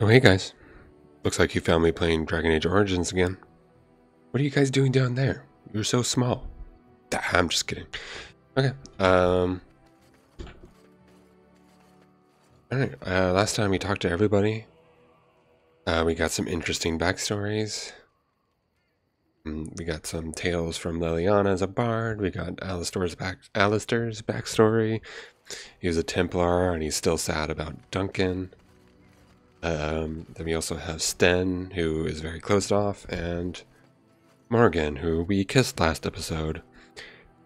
Oh, hey guys. Looks like you found me playing Dragon Age Origins again. What are you guys doing down there? You're so small. I'm just kidding. Okay. Alright. Last time we talked to everybody. We got some interesting backstories. We got some tales from Liliana as a bard. We got Alistair's backstory. He was a Templar and he's still sad about Duncan. Then we also have Sten, who is very closed off, and Morgan, who we kissed last episode.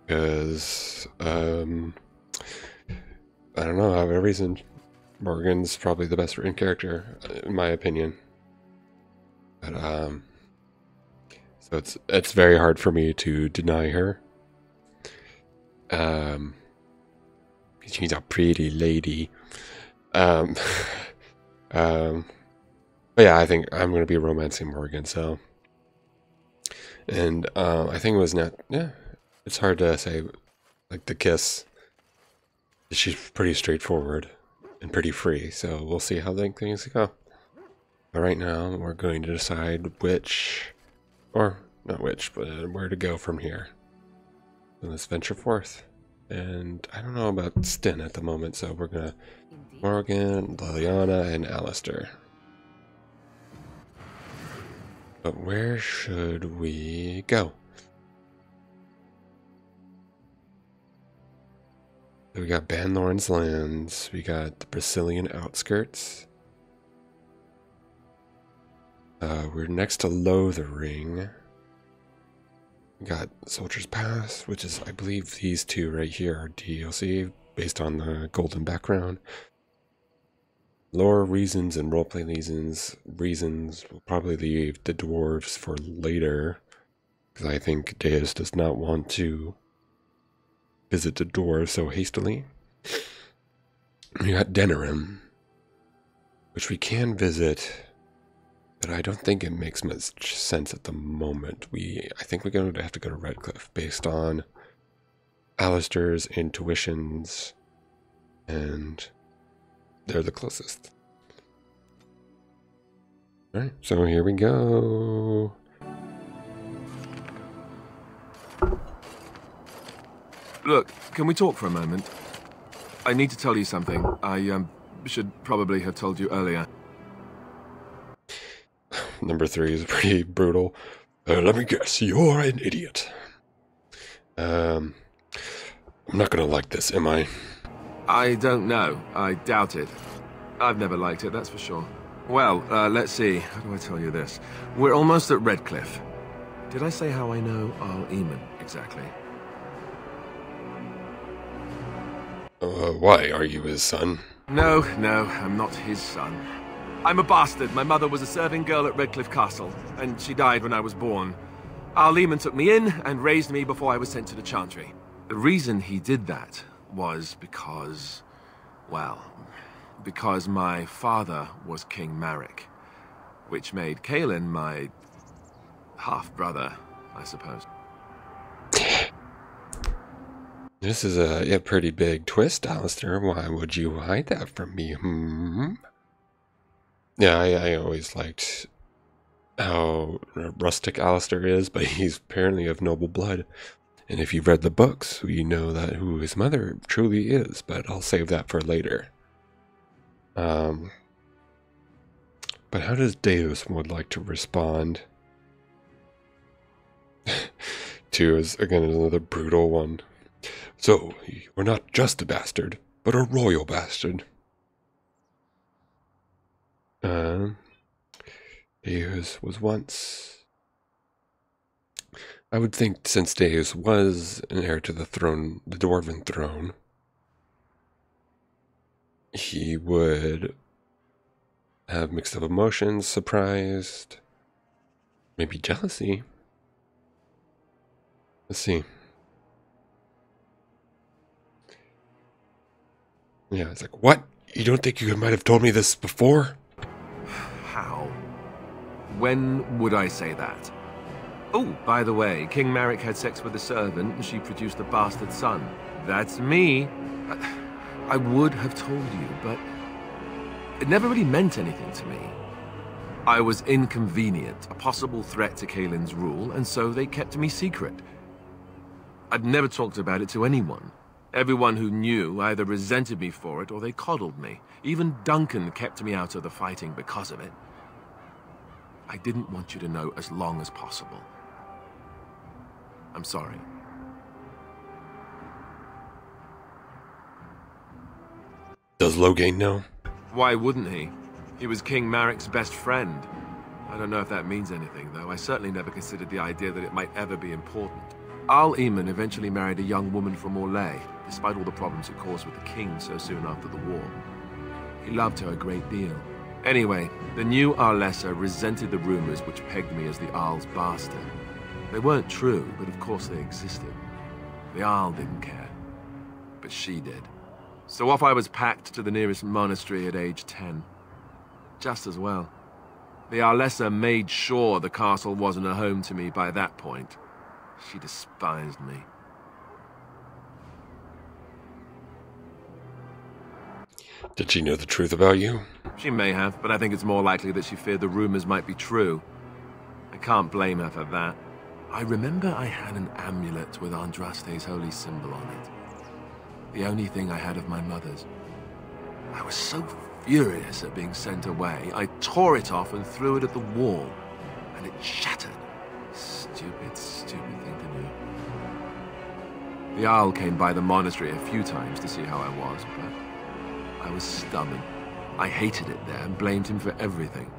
Because, I don't know, I have a reason. Morgan's probably the best written character, in my opinion. But, so it's very hard for me to deny her. She's a pretty lady. But yeah, I think I'm going to be romancing Morgan, so. And, I think it was not, yeah, it's hard to say, like, the kiss. She's pretty straightforward and pretty free, so we'll see how things go. But right now, we're going to decide which, or not which, but where to go from here. So let's venture forth. And I don't know about Sten at the moment, so we're gonna Morgan, Liliana, and Alistair. But where should we go? So we got Banlorn's lands, we got the Brazilian outskirts. We're next to Lothering. We got Soldier's Pass, which is, I believe, these two right here are DLC, based on the golden background. Lore reasons and roleplay reasons will probably leave the dwarves for later, because I think Thedas does not want to visit the dwarves so hastily. We got Denerim, which we can visit, but I don't think it makes much sense at the moment. I think we're going to have to go to Redcliffe based on Alistair's intuitions, and they're the closest. Alright, so here we go. Look, can we talk for a moment? I need to tell you something. I should probably have told you earlier. Number 3 is pretty brutal. Let me guess, you're an idiot. I'm not gonna like this, am I? I don't know. I doubt it. I've never liked it, that's for sure. Well, let's see. How do I tell you this? We're almost at Redcliffe. Did I say how I know Arl Eamon exactly? Why? Are you his son? No, I'm not his son. I'm a bastard. My mother was a serving girl at Redcliffe Castle, and she died when I was born. Arl Eamon took me in and raised me before I was sent to the Chantry. The reason he did that was because, well, because my father was King Marek, which made Kaelin my half-brother, I suppose. This is a pretty big twist, Alistair. Why would you hide that from me? Yeah, I always liked how rustic Alistair is, but he's apparently of noble blood. And if you've read the books, you know that who his mother truly is, but I'll save that for later. But how does Deus would like to respond to, is again another brutal one. So, we're not just a bastard, but a royal bastard. Deus was once... I would think since Deus was an heir to the throne, the Dwarven throne, he would have mixed up emotions, surprised, maybe jealousy. Let's see. Yeah, it's like, what? You don't think you might have told me this before? How? When would I say that? Oh, by the way, King Marek had sex with a servant and she produced a bastard son. That's me. I would have told you, but it never really meant anything to me. I was inconvenient, a possible threat to Kaelin's rule, and so they kept me secret. I'd never talked about it to anyone. Everyone who knew either resented me for it or they coddled me. Even Duncan kept me out of the fighting because of it. I didn't want you to know as long as possible. I'm sorry. Does Loghain know? Why wouldn't he? He was King Marek's best friend. I don't know if that means anything, though. I certainly never considered the idea that it might ever be important. Al-Eamon eventually married a young woman from Orlais, despite all the problems it caused with the king so soon after the war. He loved her a great deal. Anyway, the new Arlessa resented the rumors which pegged me as the Arl's bastard. They weren't true, but of course they existed. The Arl didn't care, but she did. So off I was packed to the nearest monastery at age 10. Just as well. The Arlessa made sure the castle wasn't a home to me by that point. She despised me. Did she know the truth about you? She may have, but I think it's more likely that she feared the rumors might be true. I can't blame her for that. I remember I had an amulet with Andraste's holy symbol on it. The only thing I had of my mother's. I was so furious at being sent away, I tore it off and threw it at the wall, and it shattered. Stupid, stupid thing to do. The Arl came by the monastery a few times to see how I was, but I was stubborn. I hated it there and blamed him for everything.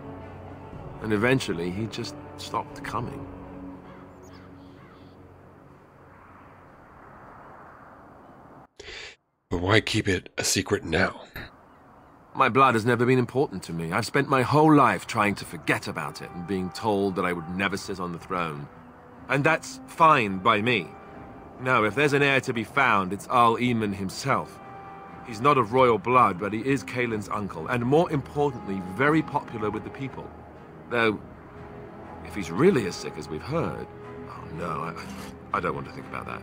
And eventually, he just stopped coming. But why keep it a secret now? My blood has never been important to me. I've spent my whole life trying to forget about it and being told that I would never sit on the throne. And that's fine by me. No, if there's an heir to be found, it's Al-Eamon himself. He's not of royal blood, but he is Kaelin's uncle, and more importantly, very popular with the people. Though, if he's really as sick as we've heard... Oh no, I don't want to think about that.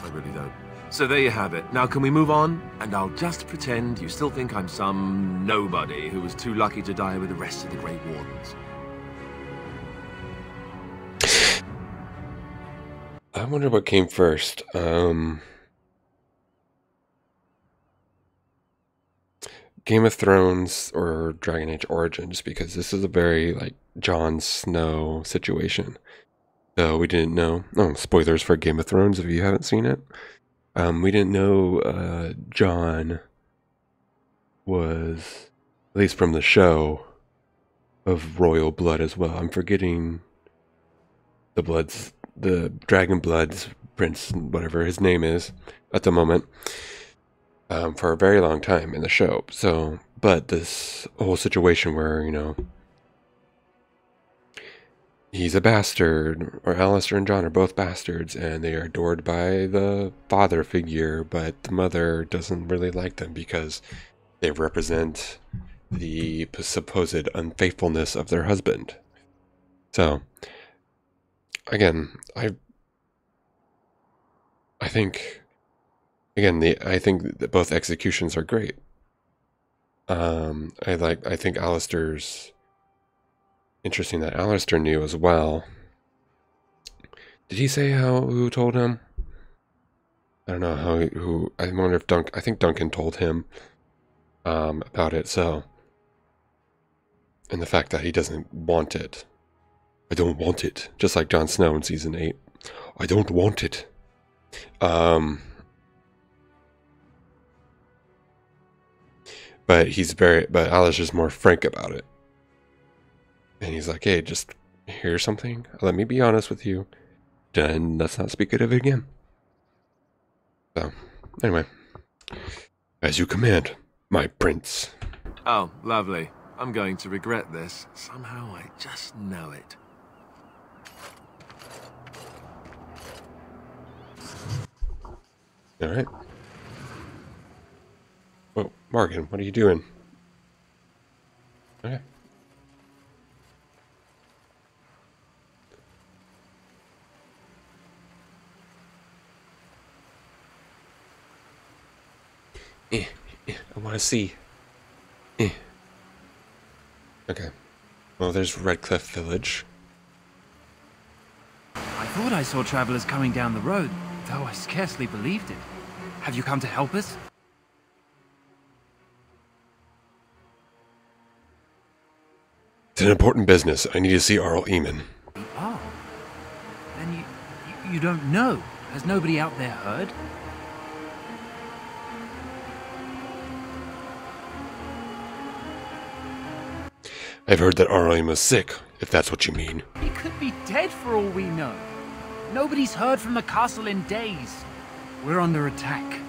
I really don't. So there you have it. Now can we move on? And I'll just pretend you still think I'm some nobody who was too lucky to die with the rest of the Great Wardens. I wonder what came first. Game of Thrones or Dragon Age Origins, because this is a very, like, Jon Snow situation. So we didn't know... Oh, spoilers for Game of Thrones if you haven't seen it. We didn't know Jon was, at least from the show, of royal blood as well. I'm forgetting the Dragon Blood's Prince, whatever his name is at the moment, for a very long time in the show. So, but this whole situation where, you know, he's a bastard, or Alistair and Jon are both bastards, and they are adored by the father figure, but the mother doesn't really like them because they represent the supposed unfaithfulness of their husband. So, again, I think, again, I think that both executions are great. I think Alistair's... Interesting that Alistair knew as well. Did he say who told him? I don't know who. I wonder if I think Duncan told him about it. So, and the fact that he doesn't want it. I don't want it. Just like Jon Snow in season 8. I don't want it. But Alistair's more frank about it. And he's like, hey, just here's something. Let me be honest with you. Then let's not speak of it again. So, anyway. As you command, my prince. Oh, lovely. I'm going to regret this. Somehow I just know it. Alright. Whoa, Morgan, what are you doing? Okay. I want to see. Okay. Well, there's Redcliffe Village. I thought I saw travelers coming down the road, though I scarcely believed it. Have you come to help us? It's an important business. I need to see Arl Eamon. Oh. Then you don't know? Has nobody out there heard? I've heard that Arl Eamon was sick, if that's what you mean. He could be dead for all we know. Nobody's heard from the castle in days. We're under attack.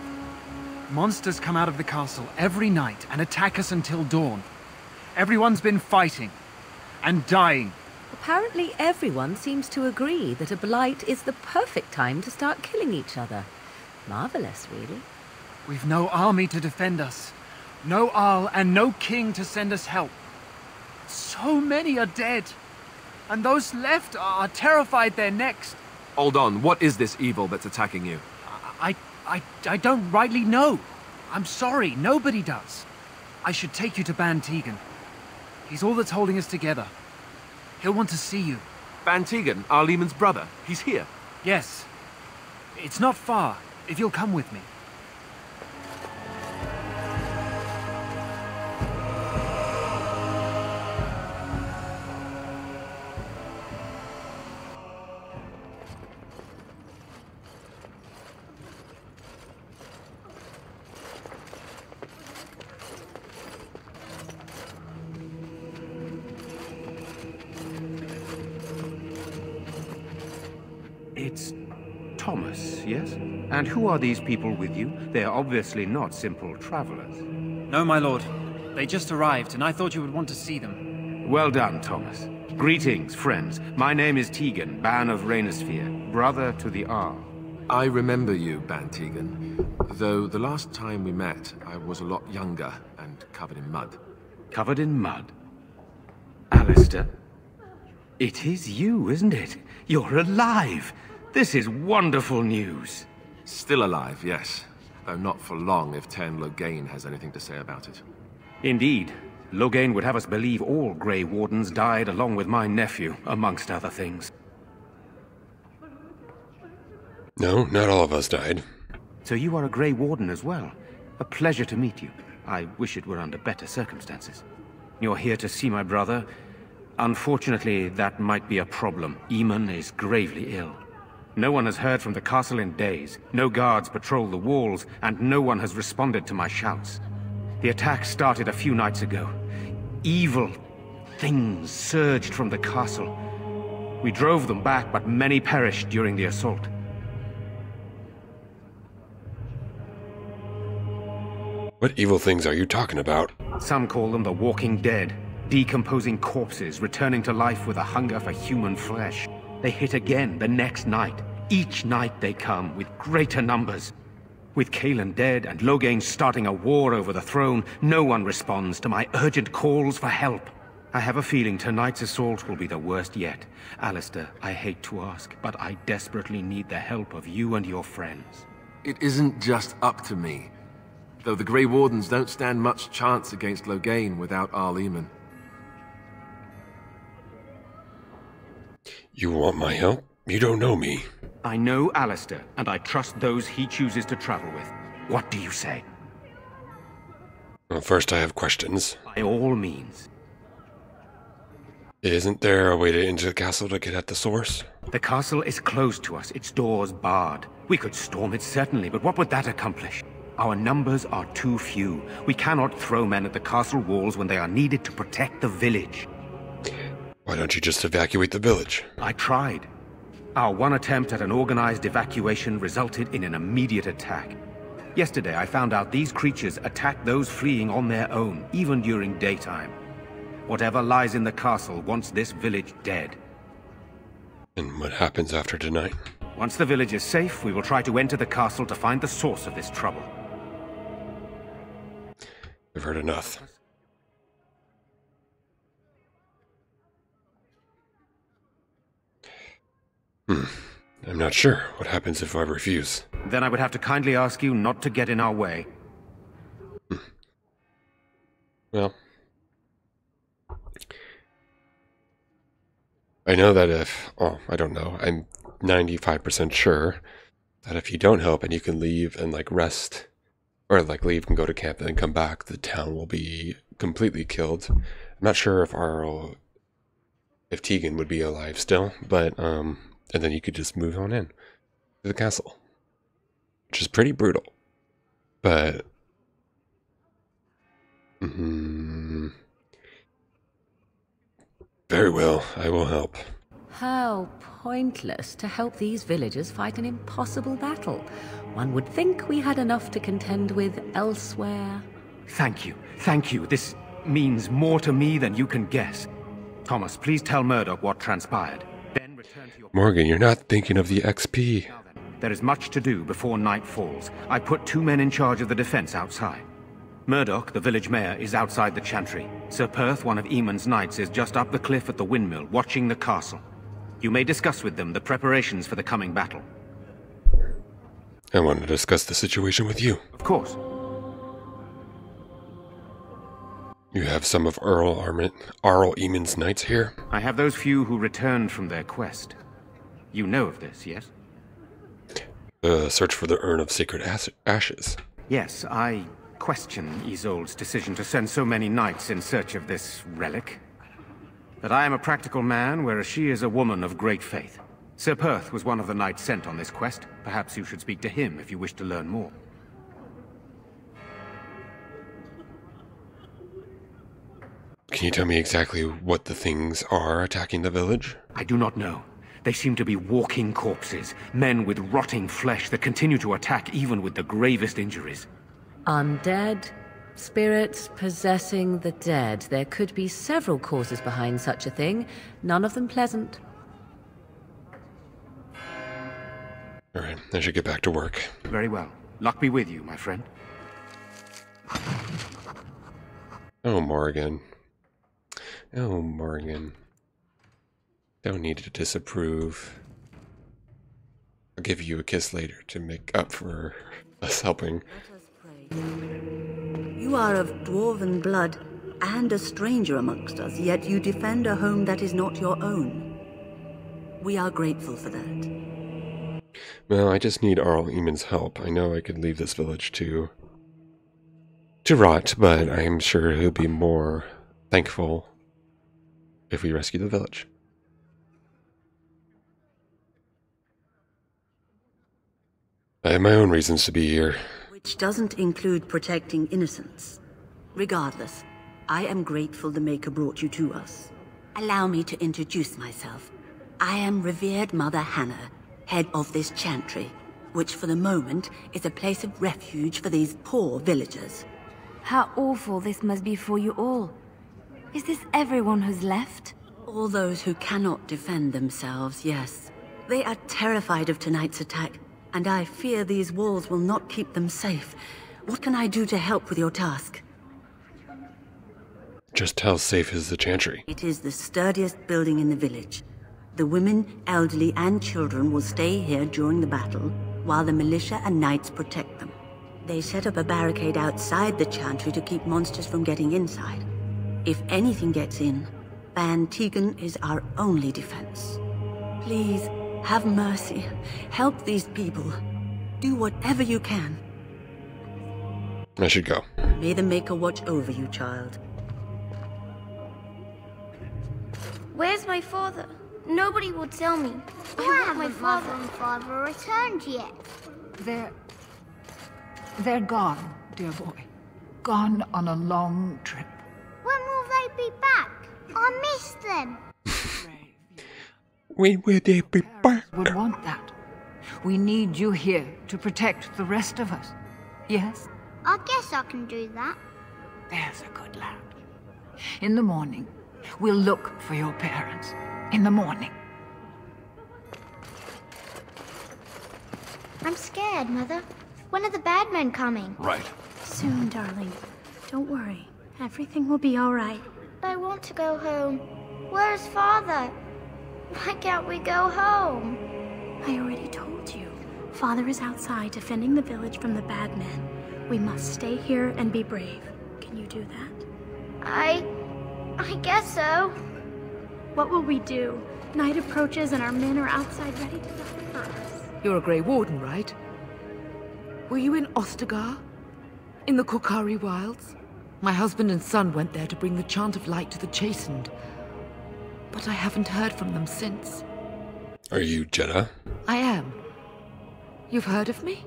Monsters come out of the castle every night and attack us until dawn. Everyone's been fighting and dying. Apparently everyone seems to agree that a blight is the perfect time to start killing each other. Marvelous, really. We've no army to defend us. No Arl and no king to send us help. So many are dead. And those left are terrified they're next. Hold on, what is this evil that's attacking you? I don't rightly know. I'm sorry, nobody does. I should take you to Ban Tegan. He's all that's holding us together. He'll want to see you. Ban Tegan, Arl Eamon's brother. He's here. Yes. It's not far, if you'll come with me. It's Thomas, yes? And who are these people with you? They are obviously not simple travelers. No, my lord. They just arrived, and I thought you would want to see them. Well done, Thomas. Greetings, friends. My name is Tegan, Ban of Rainersphere, brother to the Arl. I remember you, Ban Tegan. Though the last time we met, I was a lot younger and covered in mud. Covered in mud? Alistair? It is you, isn't it? You're alive! This is wonderful news. Still alive, yes. Though not for long if Ten Loghain has anything to say about it. Indeed. Loghain would have us believe all Grey Wardens died along with my nephew, amongst other things. No, not all of us died. So you are a Grey Warden as well. A pleasure to meet you. I wish it were under better circumstances. You're here to see my brother. Unfortunately, that might be a problem. Eamon is gravely ill. No one has heard from the castle in days. No guards patrol the walls, and no one has responded to my shouts. The attack started a few nights ago. Evil things surged from the castle. We drove them back, but many perished during the assault. What evil things are you talking about? Some call them the Walking Dead. Decomposing corpses, returning to life with a hunger for human flesh. They hit again the next night. Each night they come, with greater numbers. With Cailan dead and Loghain starting a war over the throne, no one responds to my urgent calls for help. I have a feeling tonight's assault will be the worst yet. Alistair, I hate to ask, but I desperately need the help of you and your friends. It isn't just up to me. Though the Grey Wardens don't stand much chance against Loghain without Arl Eamon. You want my help? You don't know me. I know Alistair, and I trust those he chooses to travel with. What do you say? Well, first I have questions. By all means. Isn't there a way to enter the castle to get at the source? The castle is closed to us, its doors barred. We could storm it certainly, but what would that accomplish? Our numbers are too few. We cannot throw men at the castle walls when they are needed to protect the village. Why don't you just evacuate the village? I tried. Our one attempt at an organized evacuation resulted in an immediate attack. Yesterday I found out these creatures attack those fleeing on their own, even during daytime. Whatever lies in the castle wants this village dead. And what happens after tonight? Once the village is safe, we will try to enter the castle to find the source of this trouble. We've heard enough. I'm not sure. What happens if I refuse? Then I would have to kindly ask you not to get in our way. Well, I know that if, oh, I don't know, I'm 95% sure that if you don't help and you can leave and like rest, or like leave and go to camp and then come back, the town will be completely killed. I'm not sure if Tegan would be alive still, but, and then you could just move on in to the castle, which is pretty brutal. But, very well, I will help. How pointless to help these villagers fight an impossible battle. One would think we had enough to contend with elsewhere. Thank you. Thank you. This means more to me than you can guess. Thomas, please tell Murdoch what transpired. Then return to your... Morgan, you're not thinking of the XP. Now then, there is much to do before night falls. I put 2 men in charge of the defense outside. Murdoch, the village mayor, is outside the chantry. Sir Perth, one of Eamon's knights, is just up the cliff at the windmill, watching the castle. You may discuss with them the preparations for the coming battle. I want to discuss the situation with you. Of course. You have some of Earl Eamon's knights here? I have those few who returned from their quest. You know of this, yes? Search for the Urn of Sacred Ashes. Yes, I question Isolde's decision to send so many knights in search of this relic. But I am a practical man, whereas she is a woman of great faith. Sir Perth was one of the knights sent on this quest. Perhaps you should speak to him if you wish to learn more. Can you tell me exactly what the things are attacking the village? I do not know. They seem to be walking corpses, men with rotting flesh that continue to attack even with the gravest injuries. Undead, spirits possessing the dead. There could be several causes behind such a thing, none of them pleasant. Alright, I should get back to work. Very well. Luck be with you, my friend. Oh, Morgan. Oh, Morgan. Don't need to disapprove. I'll give you a kiss later to make up for us helping. Let us pray. You are of dwarven blood and a stranger amongst us, yet you defend a home that is not your own. We are grateful for that. Well, I just need Earl Eamon's help. I know I could leave this village to rot, but I'm sure he'll be more thankful if we rescue the village. I have my own reasons to be here. Which doesn't include protecting innocents. Regardless, I am grateful the Maker brought you to us. Allow me to introduce myself. I am revered Mother Hannah, head of this chantry, which for the moment is a place of refuge for these poor villagers. How awful this must be for you all. Is this everyone who's left? All those who cannot defend themselves, yes. They are terrified of tonight's attack, and I fear these walls will not keep them safe. What can I do to help with your task? Just how safe is the chantry? It is the sturdiest building in the village. The women, elderly, and children will stay here during the battle, while the militia and knights protect them. They set up a barricade outside the chantry to keep monsters from getting inside. If anything gets in, Ban Tegan is our only defense. Please, have mercy. Help these people. Do whatever you can. I should go. May the Maker watch over you, child. Where's my father? Nobody will tell me. Why haven't Mother and Father returned yet? They're gone, dear boy. Gone on a long trip. When will they be back? I miss them. When will they be back? Would want that. We need you here to protect the rest of us. Yes? I guess I can do that. There's a good lad. In the morning, we'll look for your parents. In the morning. I'm scared, Mother. When are the bad men coming? Right. Soon, darling. Don't worry. Everything will be all right. I want to go home. Where's Father? Why can't we go home? I already told you. Father is outside defending the village from the bad men. We must stay here and be brave. Can you do that? I guess so. What will we do? Night approaches and our men are outside ready to die for us. You're a Grey Warden, right? Were you in Ostagar? In the Korkari Wilds? My husband and son went there to bring the chant of light to the chastened. But I haven't heard from them since. Are you Jeddah? I am. You've heard of me?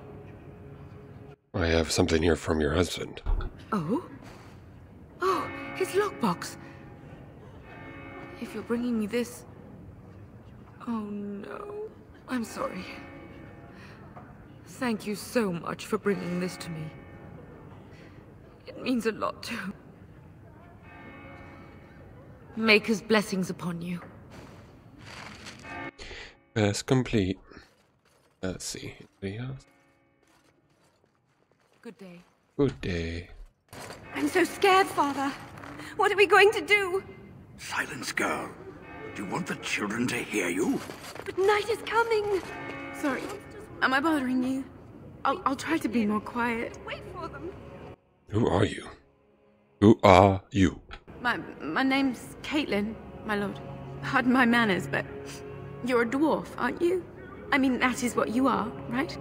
I have something here from your husband. Oh? Oh, his lockbox. If you're bringing me this... Oh no. I'm sorry. Thank you so much for bringing this to me. It means a lot too. Maker's blessings upon you. Quest complete. Let's see. Anybody else? Good day. Good day. I'm so scared, Father. What are we going to do? Silence, girl. Do you want the children to hear you? But night is coming. Sorry. Am I bothering you? I'll try to be more quiet. Wait for them. Who are you? Who are you? My name's Caitlin, my lord. Pardon my manners, but you're a dwarf, aren't you? I mean, that is what you are, right?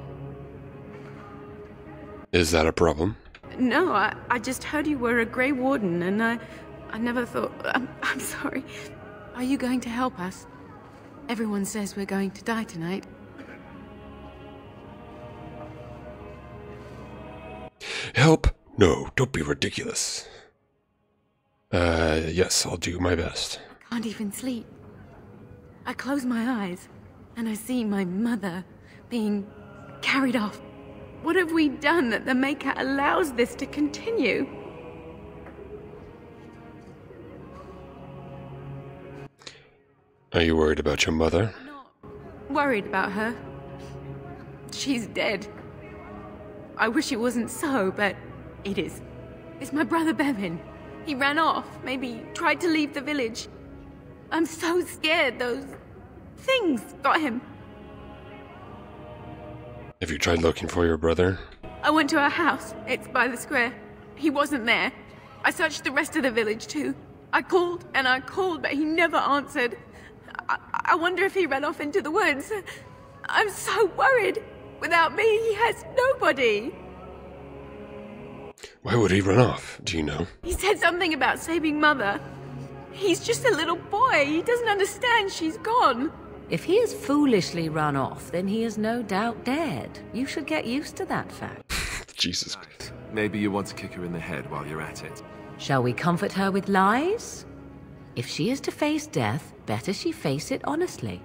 Is that a problem? No, I just heard you were a Grey Warden, and I never thought... I'm sorry. Are you going to help us? Everyone says we're going to die tonight. Help? No, don't be ridiculous. Yes, I'll do my best. I can't even sleep. I close my eyes, and I see my mother being carried off. What have we done that the Maker allows this to continue? Are you worried about your mother? I'm not worried about her. She's dead. I wish it wasn't so, but it is. It's my brother Bevin. He ran off, maybe tried to leave the village. I'm so scared those things got him. Have you tried looking for your brother? I went to our house. It's by the square. He wasn't there. I searched the rest of the village too. I called and I called, but he never answered. I wonder if he ran off into the woods. I'm so worried. Without me, he has nobody. Why would he run off? Do you know? He said something about saving Mother. He's just a little boy. He doesn't understand she's gone. If he has foolishly run off, then he is no doubt dead. You should get used to that fact. Jesus Christ. Maybe you want to kick her in the head while you're at it. Shall we comfort her with lies? If she is to face death, better she face it honestly.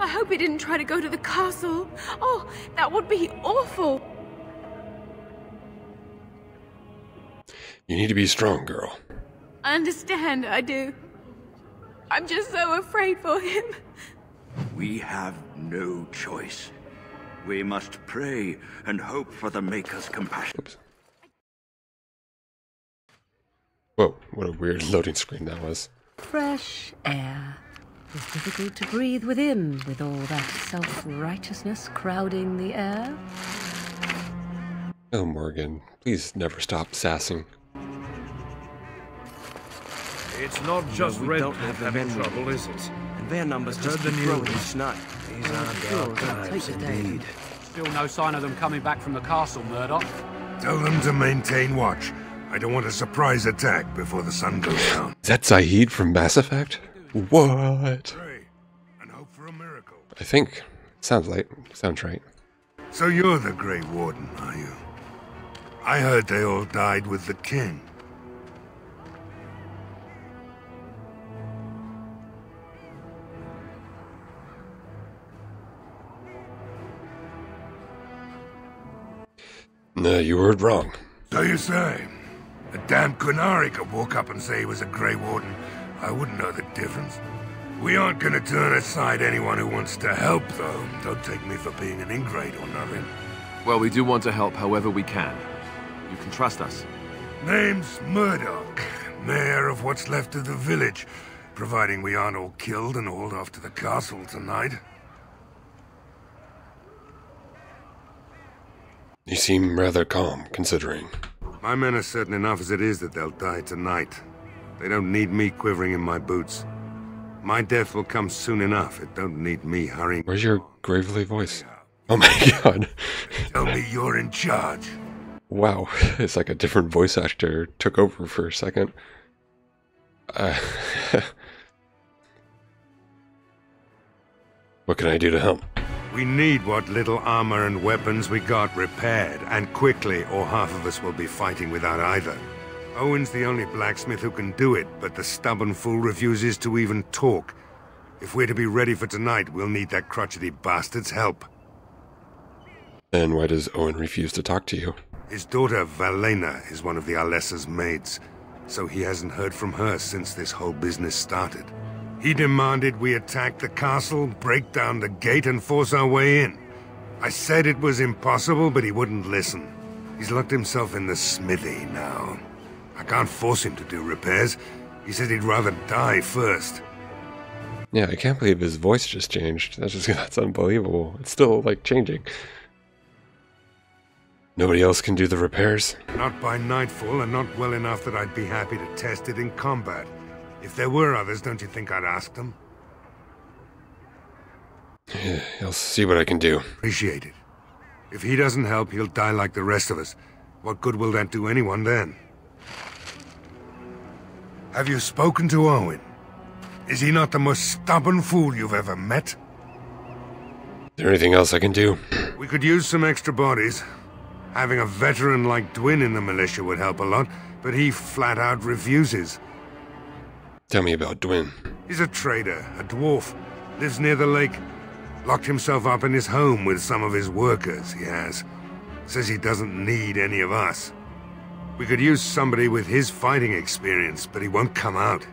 I hope he didn't try to go to the castle. Oh, that would be awful. You need to be strong, girl. I understand, I do. I'm just so afraid for him. We have no choice. We must pray and hope for the Maker's compassion. Oops. Whoa, what a weird loading screen that was. Fresh air. It's difficult to breathe within with all that self-righteousness crowding the air. Oh, Morgan, please never stop sassing. It's not just Redcliffe having trouble, is it? And their numbers just Heard the keep growing news. each night. These aren't our times, indeed. Still no sign of them coming back from the castle, Murdoch. Tell them to maintain watch. I don't want a surprise attack before the sun goes down. Is that Zahid from Mass Effect? What? Pray and hope for a miracle. I think. Sounds right. So you're the Grey Warden, are you? I heard they all died with the king. No, you heard wrong. So you say? A damn Qunari could walk up and say he was a Grey Warden. I wouldn't know the difference. We aren't gonna turn aside anyone who wants to help, though. Don't take me for being an ingrate or nothing. Well, we do want to help however we can. You can trust us. Name's Murdoch, mayor of what's left of the village, providing we aren't all killed and hauled off to the castle tonight. You seem rather calm, considering. My men are certain enough as it is that they'll die tonight. They don't need me quivering in my boots. My death will come soon enough. It don't need me hurrying. Where's your gravely voice? Oh my god. Tell me you're in charge. Wow, it's like a different voice actor took over for a second. What can I do to help? We need what little armor and weapons we got repaired, and quickly, or half of us will be fighting without either. Owen's the only blacksmith who can do it, but the stubborn fool refuses to even talk. If we're to be ready for tonight, we'll need that crotchety bastard's help. Then why does Owen refuse to talk to you? His daughter, Valena, is one of the Alessa's maids, so he hasn't heard from her since this whole business started. He demanded we attack the castle, break down the gate, and force our way in. I said it was impossible, but he wouldn't listen. He's locked himself in the smithy now. I can't force him to do repairs. He said he'd rather die first. Yeah, I can't believe his voice just changed. That's unbelievable. It's still, like, changing. Nobody else can do the repairs? Not by nightfall, and not well enough that I'd be happy to test it in combat. If there were others, don't you think I'd ask them? Yeah, I'll see what I can do. Appreciate it. If he doesn't help, he'll die like the rest of us. What good will that do anyone then? Have you spoken to Owen? Is he not the most stubborn fool you've ever met? Is there anything else I can do? We could use some extra bodies. Having a veteran like Dwin in the militia would help a lot, but he flat out refuses. Tell me about Dwin. He's a trader, a dwarf, lives near the lake. Locked himself up in his home with some of his workers, he has. Says he doesn't need any of us. We could use somebody with his fighting experience, but he won't come out.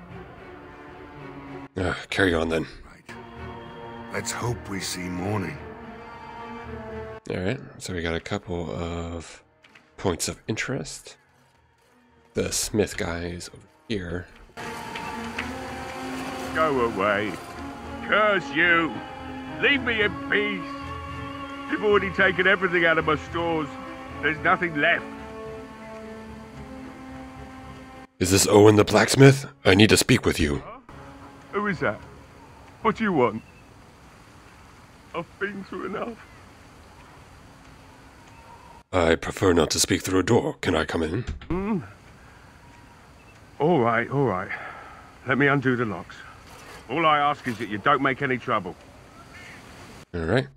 Carry on then. Right. Let's hope we see mourning. Alright, so we got a couple of points of interest. The smith guy is over here. Go away. Curse you. Leave me in peace. You've already taken everything out of my stores. There's nothing left. Is this Owen the blacksmith? I need to speak with you. Huh? Who is that? What do you want? I've been through enough. I prefer not to speak through a door. Can I come in? All right. Let me undo the locks. All I ask is that you don't make any trouble. Alright.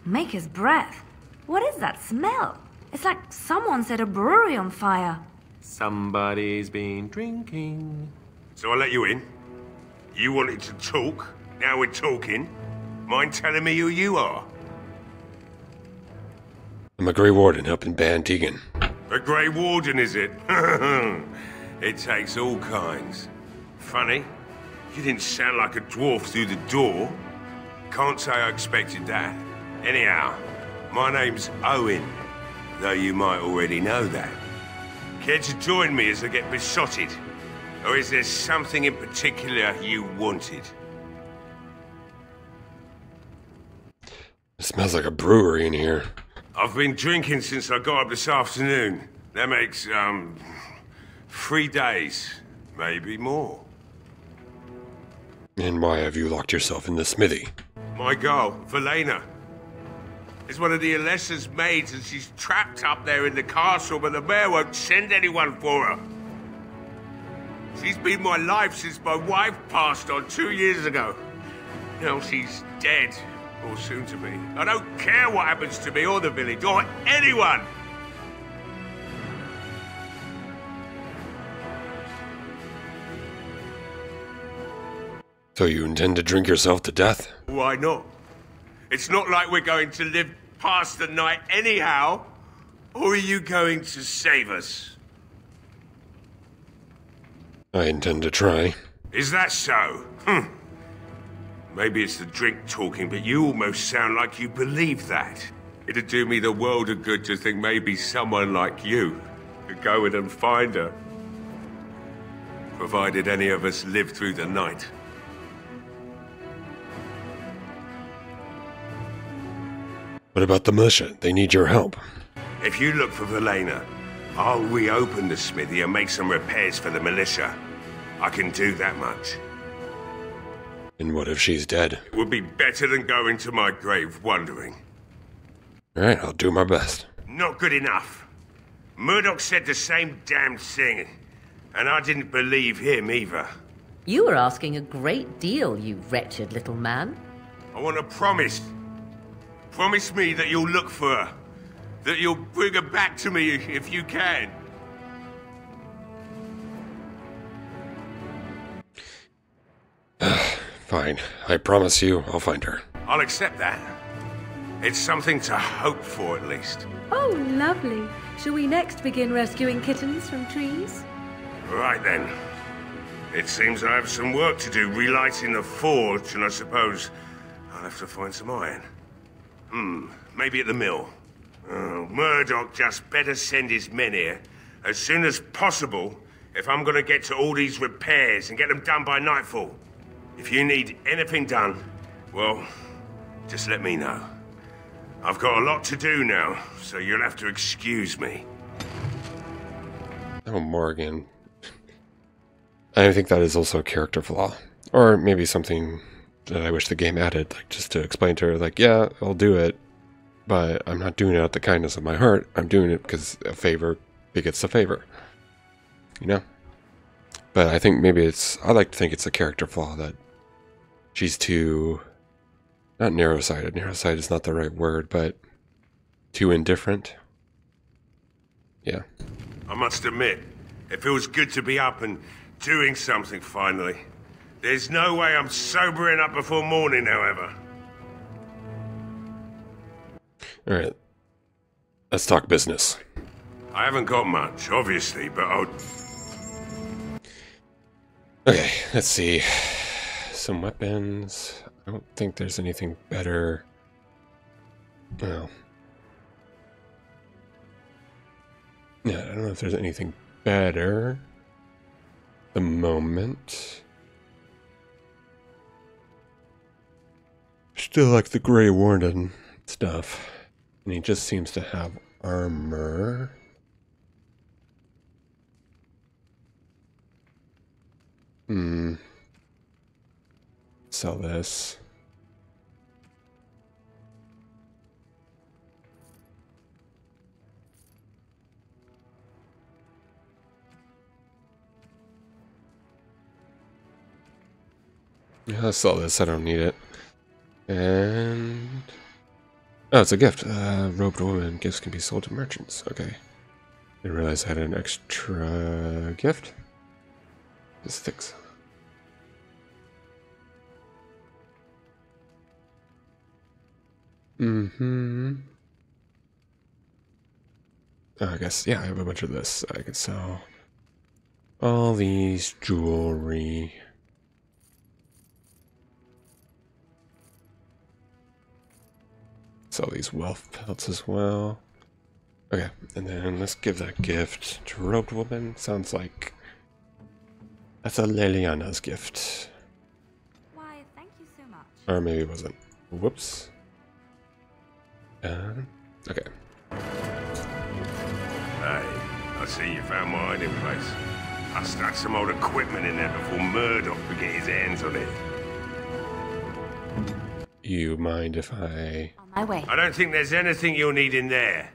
Maker's breath. What is that smell? It's like someone set a brewery on fire. Somebody's been drinking. So I let you in. You wanted to talk. Now we're talking. Mind telling me who you are? I'm a Grey Warden helping ban Tegan. A Grey Warden, is it? It takes all kinds. Funny, you didn't sound like a dwarf through the door. Can't say I expected that. Anyhow, my name's Owen, though you might already know that. Care to join me as I get besotted? Or is there something in particular you wanted? It smells like a brewery in here. I've been drinking since I got up this afternoon. That makes, 3 days, maybe more. And why have you locked yourself in the smithy? My girl, Valena, is one of the Alessa's maids, and she's trapped up there in the castle, but the mayor won't send anyone for her. She's been my life since my wife passed on 2 years ago. Now she's dead, or soon to be. I don't care what happens to me or the village, or anyone! So you intend to drink yourself to death? Why not? It's not like we're going to live past the night anyhow. Or are you going to save us? I intend to try. Is that so? Maybe it's the drink talking, but you almost sound like you believe that. It'd do me the world of good to think maybe someone like you could go in and find her. Provided any of us live through the night. What about the militia? They need your help. If you look for Valena, I'll reopen the smithy and make some repairs for the militia. I can do that much. And what if she's dead? It would be better than going to my grave wondering. Alright, I'll do my best. Not good enough. Murdoch said the same damn thing, and I didn't believe him either. You were asking a great deal, you wretched little man. I want a promise. Promise me that you'll look for her. That you'll bring her back to me if you can. Fine. I promise you, I'll find her. I'll accept that. It's something to hope for, at least. Oh, lovely. Shall we next begin rescuing kittens from trees? Right then. It seems I have some work to do relighting the forge, and I suppose I'll have to find some iron. Maybe at the mill. Oh, Murdoch just better send his men here as soon as possible if I'm gonna get to all these repairs and get them done by nightfall. If you need anything done, well, just let me know. I've got a lot to do now, so you'll have to excuse me. Oh, Morgan. I think that is also a character flaw. Or maybe something that I wish the game added, like just to explain to her, like, yeah, I'll do it, but I'm not doing it out the kindness of my heart. I'm doing it because a favor begets a favor. You know? But I think maybe I like to think it's a character flaw that she's too, not narrow-sighted. Narrow-sighted is not the right word, but too indifferent. Yeah. I must admit, it feels good to be up and doing something finally. There's no way I'm sobering up before morning, however. Alright. Let's talk business. I haven't got much, obviously, but I'll... Okay, let's see. Some weapons. I don't think there's anything better. Well. Yeah, I don't know if there's anything better at the moment. Still like the Grey Warden stuff. And he just seems to have armor. Sell this. Yeah, I'll sell this. I don't need it. And oh, it's a gift. Robed woman. Gifts can be sold to merchants. Okay. Didn't realize I had an extra gift. Just sticks. Oh, I guess, yeah, I have a bunch of this. I could sell all these jewelry. Sell these wealth pelts as well. Okay, and then let's give that gift to Robed Woman. Sounds like that's a Leliana's gift. Why, thank you so much. Or maybe it wasn't. Whoops. Okay. Hey, I see you found my hiding place. I stuck some old equipment in there before Murdoch could get his hands on it. You mind if I... On my way. I don't think there's anything you'll need in there.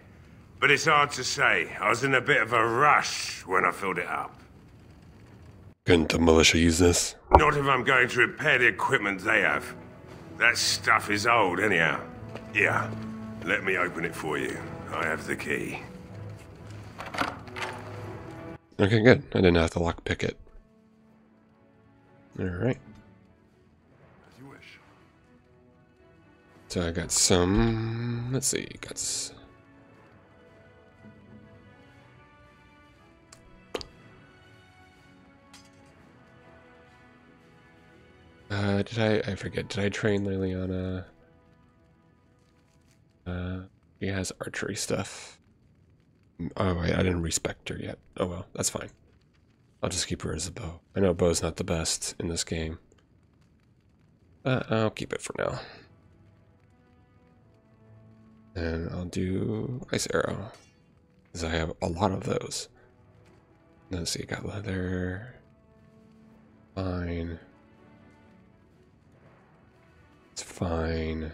But it's hard to say. I was in a bit of a rush when I filled it up. Couldn't the militia use this? Not if I'm going to repair the equipment they have. That stuff is old anyhow. Yeah, let me open it for you. I have the key. Okay, good. I didn't have to lockpick it. Alright. As you wish. So I got some... Let's see. I forget, did I train Liliana? She has archery stuff. Oh wait, I didn't respect her yet. Oh well, that's fine. I'll just keep her as a bow. I know bow's not the best in this game. I'll keep it for now. And I'll do ice arrow, because I have a lot of those. Let's see, got leather. Fine. It's fine.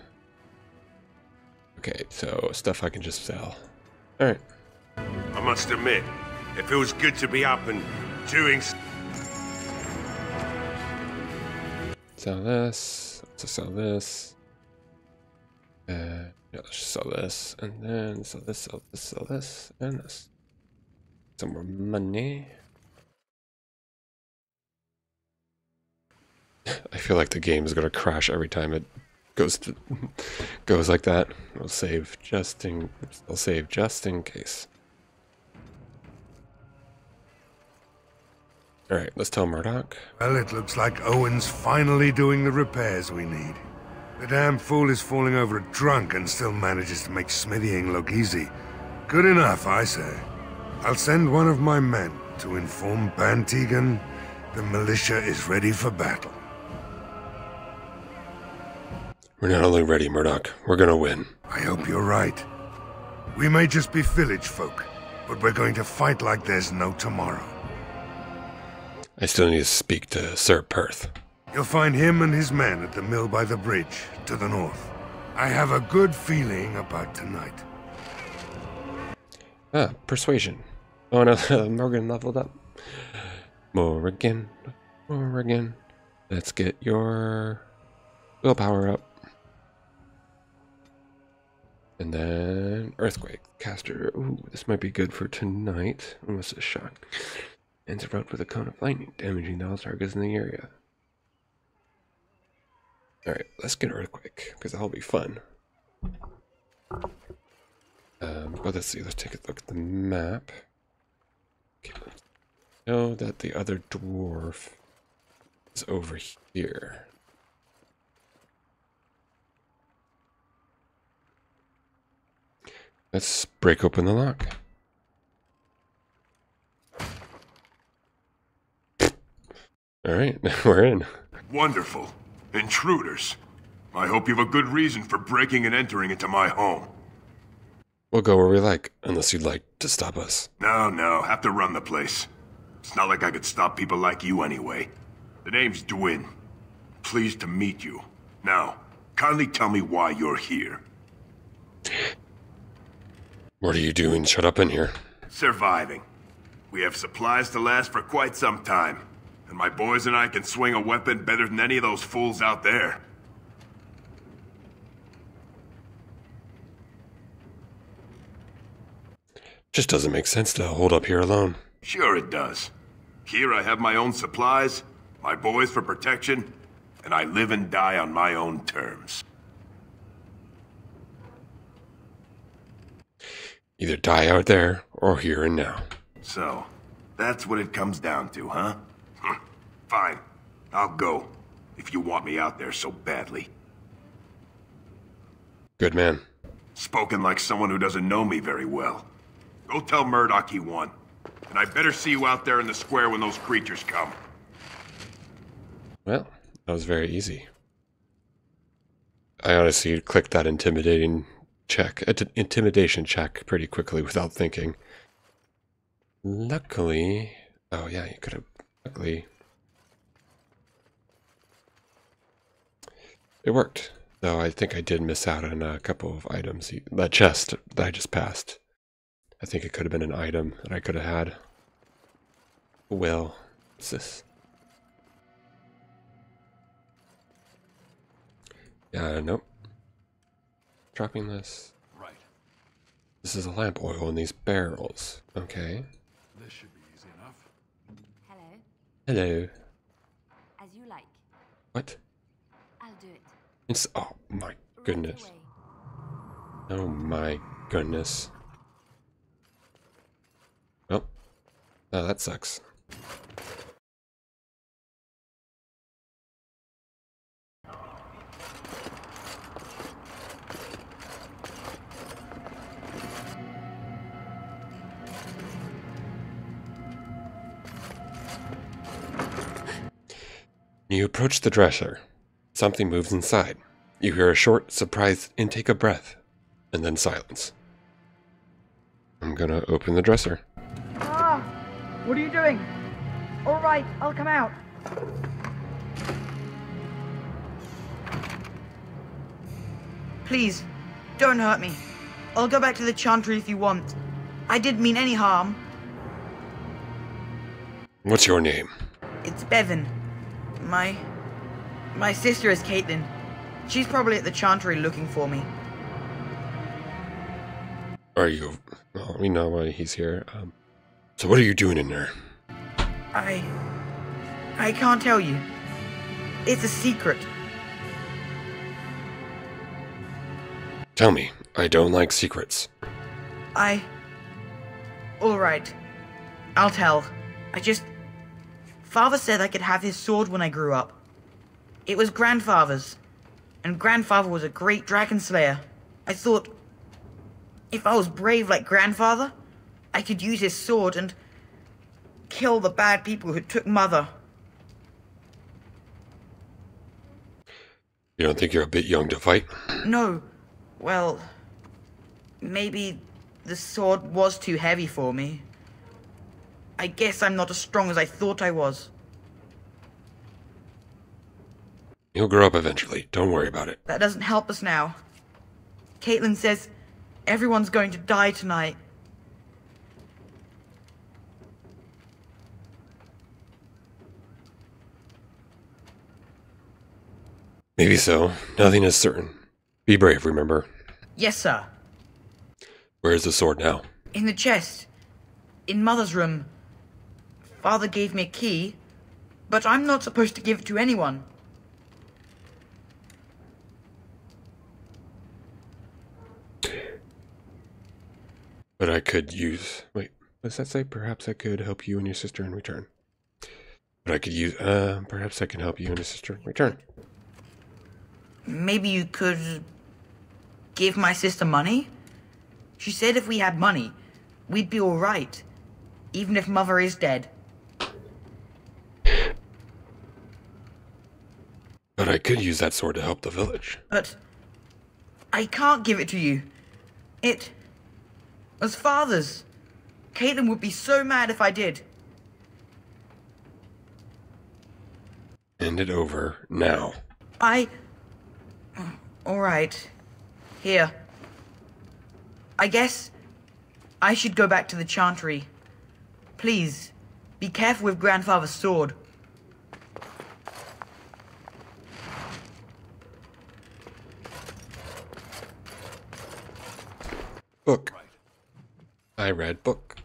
Okay, so stuff I can just sell. Alright. I must admit, it feels good to be up and doing. Sell this. Let's sell this. Yeah, let's just sell this. And then sell this, sell this, sell this, and this. Some more money. I feel like the game is gonna crash every time it goes like that. I'll save just in case. Alright, let's tell Murdoch. Well, it looks like Owen's finally doing the repairs we need. The damn fool is falling over drunk and still manages to make smithying look easy. Good enough, I say. I'll send one of my men to inform Bantegan the militia is ready for battle. We're not only ready, Murdoch. We're gonna win. I hope you're right. We may just be village folk, but we're going to fight like there's no tomorrow. I still need to speak to Sir Perth. You'll find him and his men at the mill by the bridge, to the north. I have a good feeling about tonight. Ah, persuasion. Oh no, Morgan leveled up. Morgan. Let's get your willpower up. And then Earthquake. Caster. Ooh, this might be good for tonight. Almost a shot. Ends a road with a cone of lightning, damaging all targets in the area. Alright, let's get Earthquake, because that'll be fun. But let's see, let's take a look at the map. Okay, let's know that the other dwarf is over here. Let's break open the lock. Alright, we're in. Wonderful. Intruders. I hope you have a good reason for breaking and entering into my home. We'll go where we like, unless you'd like to stop us. No, have to run the place. It's not like I could stop people like you anyway. The name's Dwyn. Pleased to meet you. Now, kindly tell me why you're here. What are you doing? Shut up in here. Surviving. We have supplies to last for quite some time. And my boys and I can swing a weapon better than any of those fools out there. Just doesn't make sense to hold up here alone. Sure it does. Here I have my own supplies, my boys for protection, and I live and die on my own terms. Either die out there, or here and now. So, that's what it comes down to, huh? Fine. I'll go, if you want me out there so badly. Good man. Spoken like someone who doesn't know me very well. Go tell Murdoch he won. And I better see you out there in the square when those creatures come. Well, that was very easy. I honestly clicked that intimidation check pretty quickly without thinking. Luckily... Oh yeah, you could have... Luckily... It worked. Though I think I did miss out on a couple of items. That chest that I just passed. I think it could have been an item that I could have had. Well, what's this? Nope. Dropping this. Right. This is a lamp oil in these barrels. Okay. This should be easy enough. Hello. Hello. As you like. What? I'll do it. It's... Oh my goodness. Oh my goodness. Oh. Oh, that sucks. You approach the dresser. Something moves inside. You hear a short, surprised intake of breath, and then silence. I'm gonna open the dresser. Ah! What are you doing? All right, I'll come out. Please, don't hurt me. I'll go back to the Chantry if you want. I didn't mean any harm. What's your name? It's Bevan. My sister is Caitlin. She's probably at the Chantry looking for me. Are you... Well, we know why he's here. So what are you doing in there? I can't tell you. It's a secret. Tell me. I don't like secrets. Alright. I'll tell. Father said I could have his sword when I grew up. It was Grandfather's. And Grandfather was a great dragon slayer. I thought, if I was brave like Grandfather, I could use his sword and kill the bad people who took Mother. You don't think you're a bit young to fight? No. Well, maybe the sword was too heavy for me. I guess I'm not as strong as I thought I was. You'll grow up eventually. Don't worry about it. That doesn't help us now. Caitlin says everyone's going to die tonight. Maybe so. Nothing is certain. Be brave, remember? Yes, sir. Where's the sword now? In the chest. In Mother's room. Father gave me a key, but I'm not supposed to give it to anyone. But I could use... Wait, what does that say? Perhaps I could help you and your sister in return. But I could use... perhaps I can help you and your sister in return. Maybe you could give my sister money? She said if we had money, we'd be alright. Even if Mother is dead. But I could use that sword to help the village. But I can't give it to you. It was Father's. Caitlin would be so mad if I did. Hand it over now. Alright. Here. I guess I should go back to the Chantry. Please, be careful with Grandfather's sword. Book. I read book.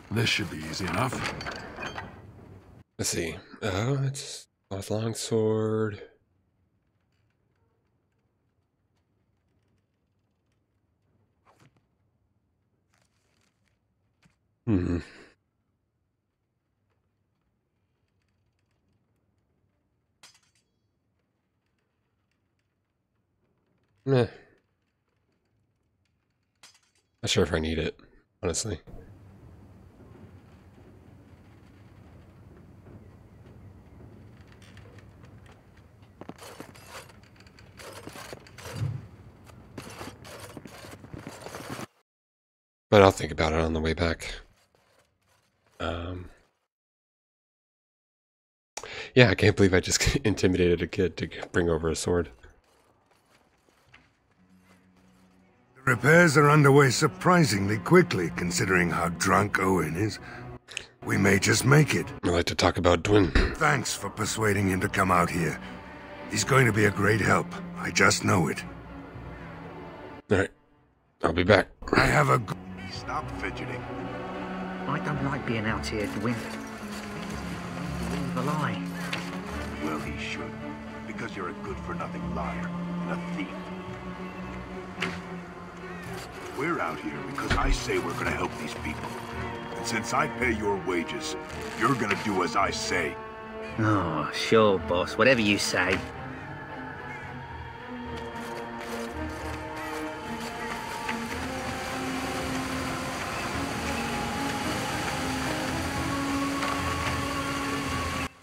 This should be easy enough. Let's see. Oh, it's a long sword. Meh. Not sure if I need it, honestly. But I'll think about it on the way back. Yeah, I can't believe I just intimidated a kid to bring over a sword. The repairs are underway surprisingly quickly, considering how drunk Owen is. We may just make it. I'd like to talk about Dwin. Thanks for persuading him to come out here. He's going to be a great help. I just know it. Alright. I'll be back. I have a... Stop fidgeting. I don't like being out here, Dwin. The lie. Well, he should. Because you're a good-for-nothing liar and a thief. We're out here because I say we're gonna help these people. And since I pay your wages, you're gonna do as I say. Oh, sure, boss. Whatever you say.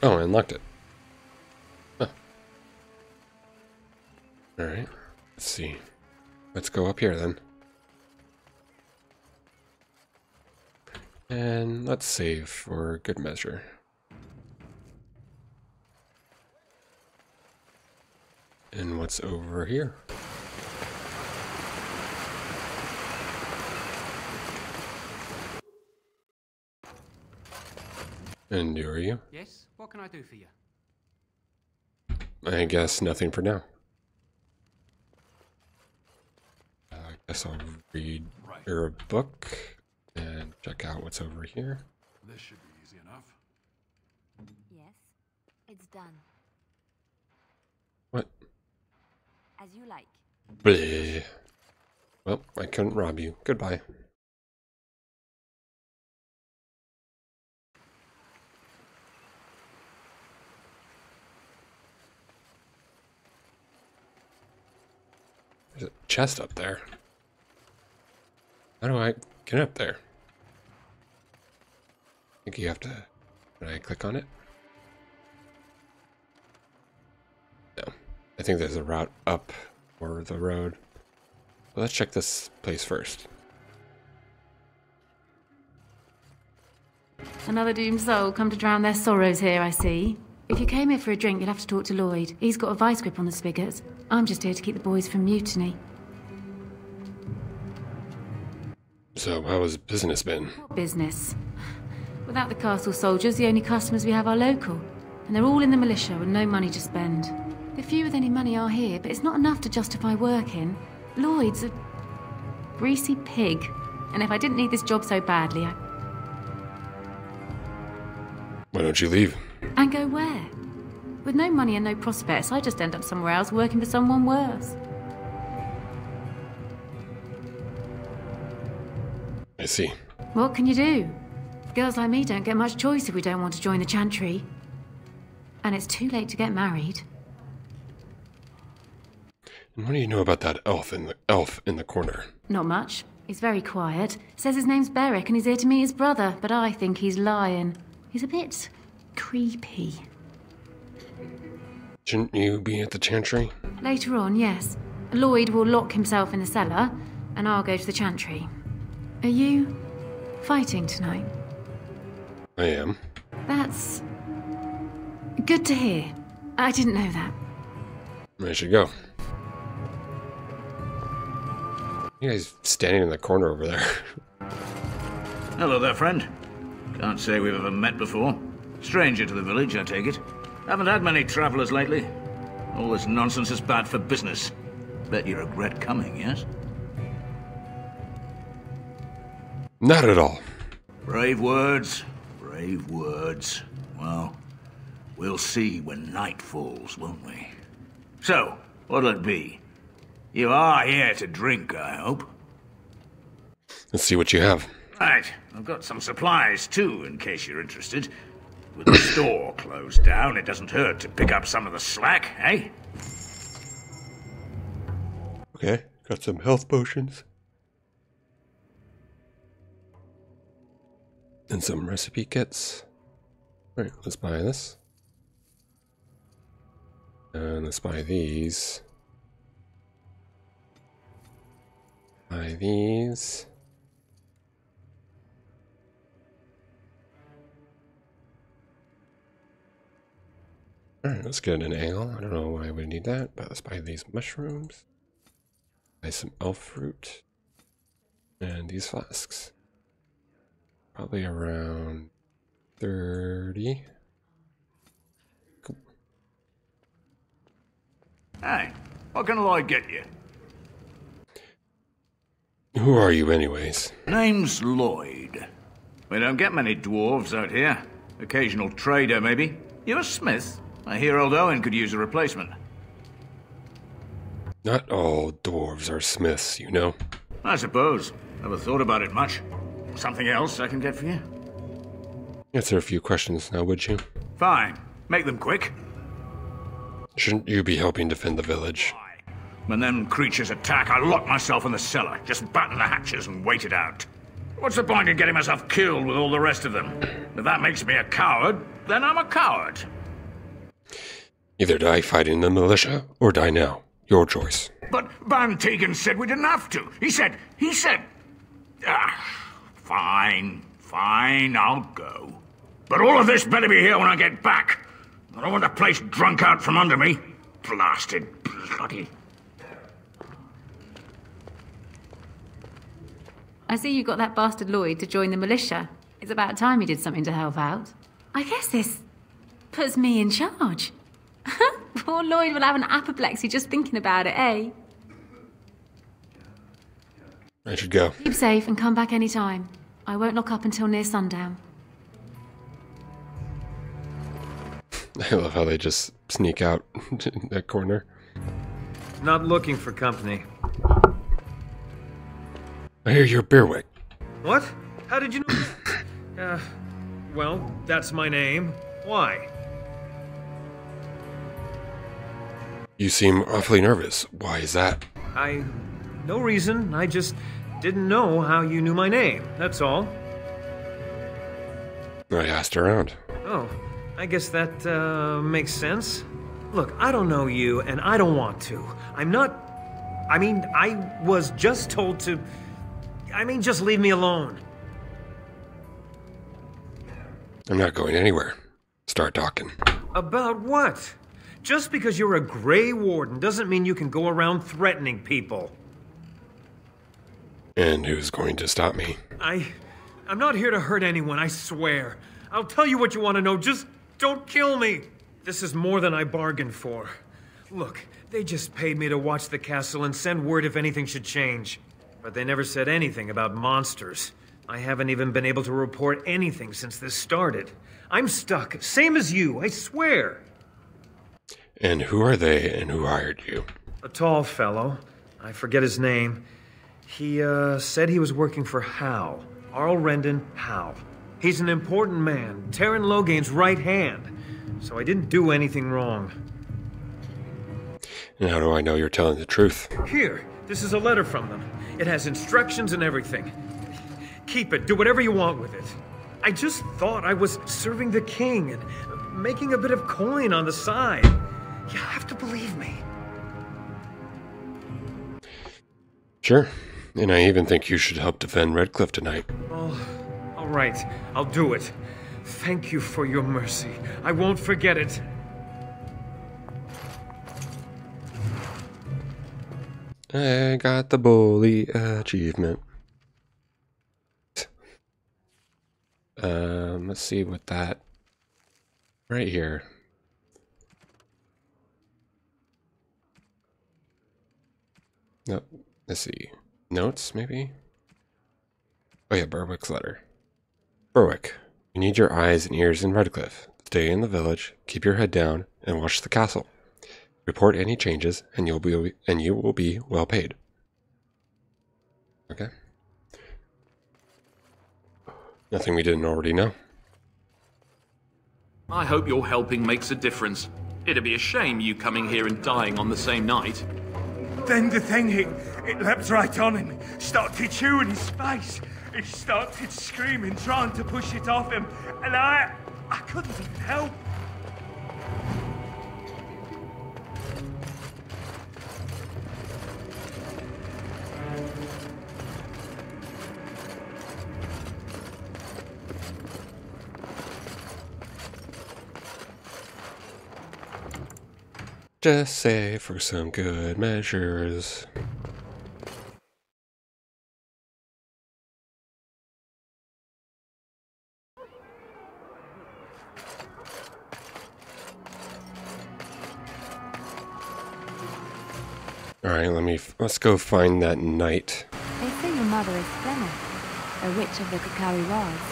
Oh, I unlocked it. Huh. Alright. Let's see. Let's go up here then. And let's save for good measure. And what's over here? And who are you? Yes, what can I do for you? I guess nothing for now. I guess I'll read your book and check out what's over here. This should be easy enough. Yes, it's done. What? As you like. Bleh. Well, I couldn't rob you. Goodbye. There's a chest up there. How do I get up there? I think you have to... Can I click on it? No. I think there's a route up or the road. Well, let's check this place first. Another doomed soul come to drown their sorrows here, I see. If you came here for a drink, you'll have to talk to Lloyd. He's got a vice grip on the spigots. I'm just here to keep the boys from mutiny. So, how has business been? What business? Without the castle soldiers, the only customers we have are local. And they're all in the militia with no money to spend. The few with any money are here, but it's not enough to justify working. Lloyd's a greasy pig. And if I didn't need this job so badly, Why don't you leave? And go where? With no money and no prospects, I just end up somewhere else working for someone worse. I see. What can you do? Girls like me don't get much choice if we don't want to join the Chantry. And it's too late to get married. And what do you know about that elf in the corner? Not much. He's very quiet. Says his name's Beric and he's here to meet his brother, but I think he's lying. He's a bit creepy. Shouldn't you be at the Chantry? Later on, yes. Lloyd will lock himself in the cellar, and I'll go to the Chantry. Are you fighting tonight? I am. That's good to hear. I didn't know that. I should go. You guys standing in the corner over there. Hello there, friend. Can't say we've ever met before. Stranger to the village, I take it. Haven't had many travelers lately. All this nonsense is bad for business. Bet you regret coming, yes? Not at all. Brave words. Brave words. Well, we'll see when night falls, won't we? So, what'll it be? You are here to drink, I hope? Let's see what you have. Right, I've got some supplies too, in case you're interested. With the store closed down, it doesn't hurt to pick up some of the slack, eh? Okay, got some health potions. And some recipe kits. Alright, let's buy this. And let's buy these. Buy these. Alright, let's get an ale. I don't know why I would need that, but let's buy these mushrooms. Buy some elf fruit. And these flasks. Probably around 30. Cool. Hey, what can Lloyd get you? Who are you anyways? Name's Lloyd. We don't get many dwarves out here. Occasional trader, maybe. You're a smith? I hear old Owen could use a replacement. Not all dwarves are smiths, you know. I suppose. Never thought about it much. Something else I can get for you? Answer a few questions now, would you? Fine. Make them quick. Shouldn't you be helping defend the village? When them creatures attack, I lock myself in the cellar. Just batten the hatches and wait it out. What's the point in getting myself killed with all the rest of them? If that makes me a coward, then I'm a coward. Either die fighting the militia, or die now. Your choice. But Van Tegan said we didn't have to. He said... Fine. Fine, I'll go. But all of this better be here when I get back. I don't want the place drunk out from under me. Blasted bloody... I see you got that bastard Lloyd to join the militia. It's about time he did something to help out. I guess this puts me in charge. Poor Lloyd will have an apoplexy just thinking about it, eh? I should go. Keep safe and come back any time. I won't lock up until near sundown. I love how they just sneak out in that corner. Not looking for company. I hear you're Beerwick. What? How did you know that? Well, that's my name. Why? You seem awfully nervous. Why is that? No reason. I just didn't know how you knew my name. That's all. I asked around. Oh, I guess that, makes sense. Look, I don't know you, and I don't want to. I was just told to... just leave me alone. I'm not going anywhere. Start talking. About what? Just because you're a Grey Warden doesn't mean you can go around threatening people. And who's going to stop me? I'm not here to hurt anyone, I swear. I'll tell you what you want to know, just don't kill me. This is more than I bargained for. Look, they just paid me to watch the castle and send word if anything should change. But they never said anything about monsters. I haven't even been able to report anything since this started. I'm stuck, same as you, I swear. And who are they and who hired you? A tall fellow. I forget his name. He, said he was working for Hal. Arl Rendon Hal. He's an important man, Terran Logain's right hand. So I didn't do anything wrong. And how do I know you're telling the truth? Here, this is a letter from them. It has instructions and everything. Keep it, do whatever you want with it. I just thought I was serving the king and making a bit of coin on the side. You have to believe me. Sure. And I even think you should help defend Redcliffe tonight. Oh, all right. I'll do it. Thank you for your mercy. I won't forget it. I got the bully achievement. Let's see what that... Right here. Nope. Let's see. Notes, maybe? Oh yeah, Berwick's letter. Berwick, you need your eyes and ears in Redcliffe. Stay in the village, keep your head down, and watch the castle. Report any changes, and you will be well paid. Okay. Nothing we didn't already know. I hope your helping makes a difference. It'd be a shame you coming here and dying on the same night. Then the thing, it leapt right on him, started chewing his face. He started screaming, trying to push it off him, and I couldn't even help. Just say for some good measures. Alright, let's go find that knight. They say your mother is Fenna, a witch of the Kokari Wilds.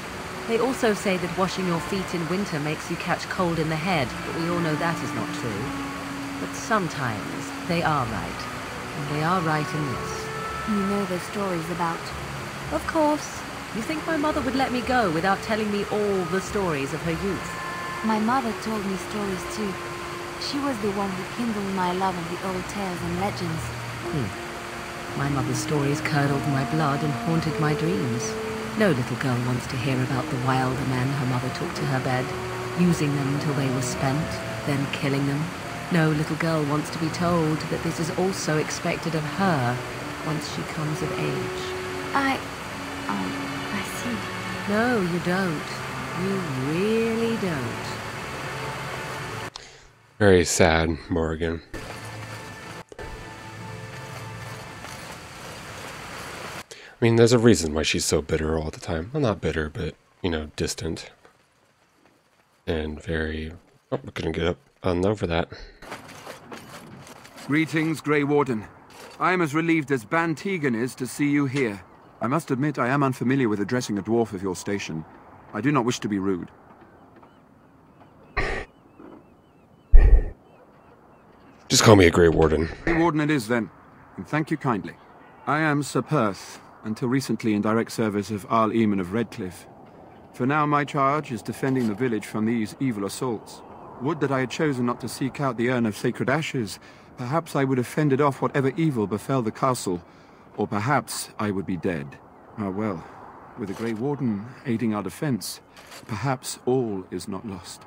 They also say that washing your feet in winter makes you catch cold in the head, but we all know that is not true. But sometimes they are right, and they are right in this. You know the stories about... Of course. You think my mother would let me go without telling me all the stories of her youth? My mother told me stories too. She was the one who kindled my love of the old tales and legends. My mother's stories curdled my blood and haunted my dreams. No little girl wants to hear about the wilder men her mother took to her bed, using them till they were spent, then killing them. No little girl wants to be told that this is also expected of her once she comes of age. I see. No, you don't. You really don't. Very sad, Morgan. I mean, there's a reason why she's so bitter all the time. Well, not bitter, but, you know, distant. And very... Oh, we're gonna get up on over that. Greetings, Grey Warden. I am as relieved as Ban Tegan is to see you here. I must admit I am unfamiliar with addressing a dwarf of your station. I do not wish to be rude. Just call me a Grey Warden. Grey Warden it is, then. And thank you kindly. I am Sir Perth, until recently in direct service of Arl Eamon of Redcliffe. For now, my charge is defending the village from these evil assaults. Would that I had chosen not to seek out the urn of sacred ashes. Perhaps I would have fended off whatever evil befell the castle, or perhaps I would be dead. Ah well, with the Grey Warden aiding our defense, perhaps all is not lost.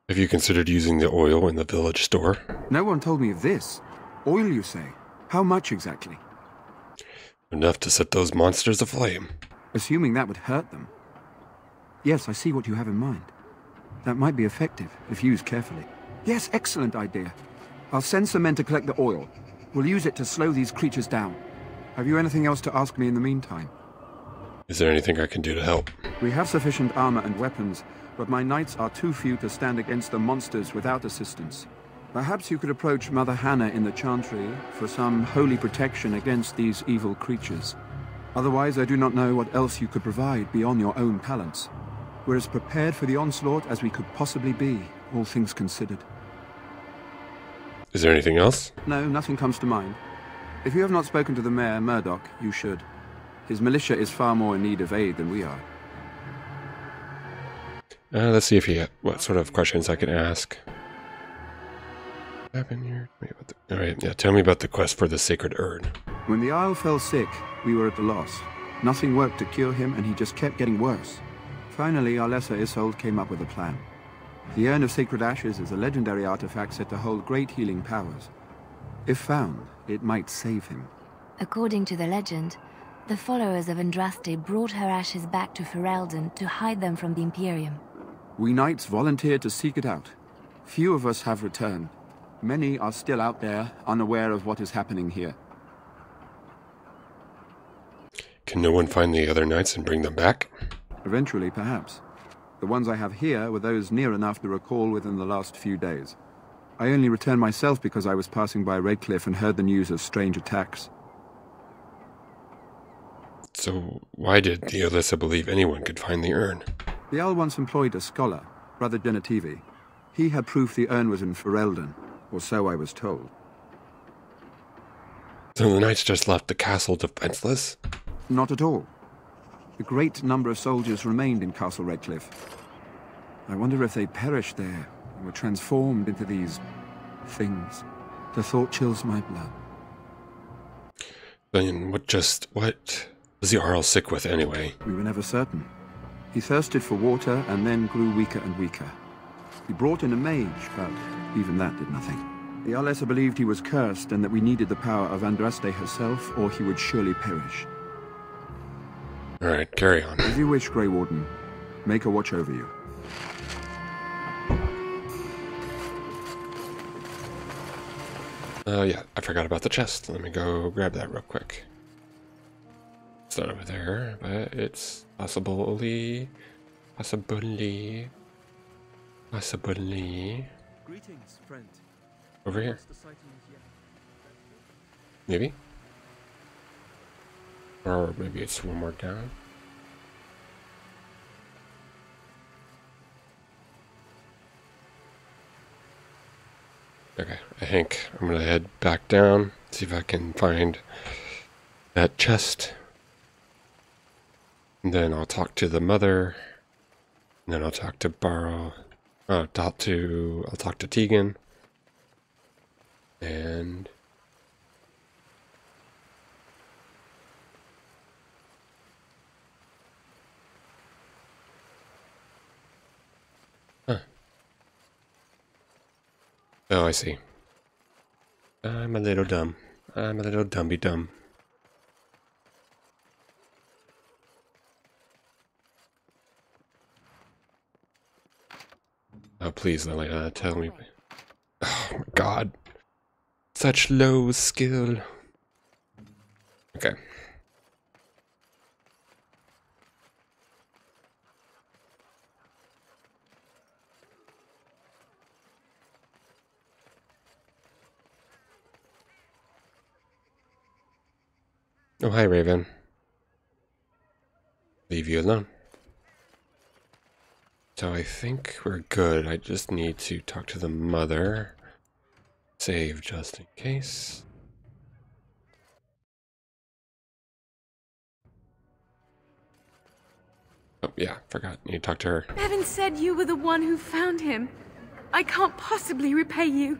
Have you considered using the oil in the village store? No one told me of this. Oil, you say? How much exactly? Enough to set those monsters aflame. Assuming that would hurt them. Yes, I see what you have in mind. That might be effective, if used carefully. Yes, excellent idea. I'll send some men to collect the oil. We'll use it to slow these creatures down. Have you anything else to ask me in the meantime? Is there anything I can do to help? We have sufficient armor and weapons, but my knights are too few to stand against the monsters without assistance. Perhaps you could approach Mother Hannah in the Chantry for some holy protection against these evil creatures. Otherwise, I do not know what else you could provide beyond your own talents. We're as prepared for the onslaught as we could possibly be, all things considered. Is there anything else? No, nothing comes to mind. If you have not spoken to the Mayor, Murdoch, you should. His militia is far more in need of aid than we are. Let's see if he what sort of questions I can ask. What happened here? Alright, yeah, tell me about the quest for the sacred urn. When the Isle fell sick, we were at a loss. Nothing worked to cure him, and he just kept getting worse. Finally, our lesser Isolde came up with a plan. The Urn of Sacred Ashes is a legendary artifact said to hold great healing powers. If found, it might save him. According to the legend, the followers of Andraste brought her ashes back to Ferelden to hide them from the Imperium. We knights volunteered to seek it out. Few of us have returned. Many are still out there, unaware of what is happening here. Can no one find the other knights and bring them back? Eventually, perhaps. The ones I have here were those near enough to recall within the last few days. I only returned myself because I was passing by Redcliffe and heard the news of strange attacks. So why did Theodessa believe anyone could find the urn? The Owl once employed a scholar, Brother Genetivi. He had proof the urn was in Ferelden, or so I was told. So the knights just left the castle defenseless? Not at all. A great number of soldiers remained in Castle Redcliffe. I wonder if they perished there and were transformed into these things. The thought chills my blood. Then what was the Arl sick with anyway? We were never certain. He thirsted for water and then grew weaker and weaker. He brought in a mage, but even that did nothing. The Arlessa believed he was cursed and that we needed the power of Andraste herself, or he would surely perish. Alright, carry on. As you wish, Grey Warden. Make a watch over you. Yeah, I forgot about the chest. Let me go grab that real quick. It's not over there, but it's possibly. Greetings, friend. Over here. Maybe? Or maybe it's one more down. Okay, I think I'm gonna head back down, see if I can find that chest. And then I'll talk to the mother. And then I'll talk to I'll talk to Tegan. And oh, I see. I'm a little dumb. I'm a little dumby dumb. Oh, please, Lily, tell me. Oh my god. Such low skill. Okay. Oh, hi, Raven. Leave you alone. So I think we're good. I just need to talk to the mother. Save just in case. Oh, yeah, forgot. Need to talk to her. Bevan said you were the one who found him. I can't possibly repay you.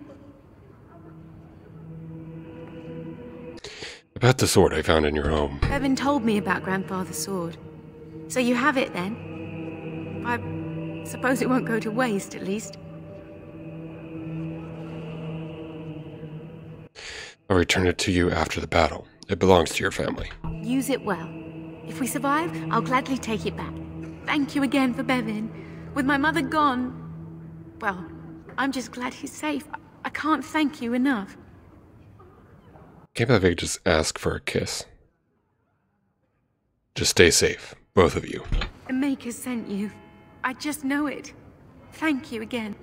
About the sword I found in your home. Bevan told me about Grandfather's sword. So you have it then? I suppose it won't go to waste, at least. I'll return it to you after the battle. It belongs to your family. Use it well. If we survive, I'll gladly take it back. Thank you again for Bevan. With my mother gone... Well, I'm just glad he's safe. I can't thank you enough. Can't believe I could just ask for a kiss. Just stay safe, both of you. The Maker sent you. I just know it. Thank you again.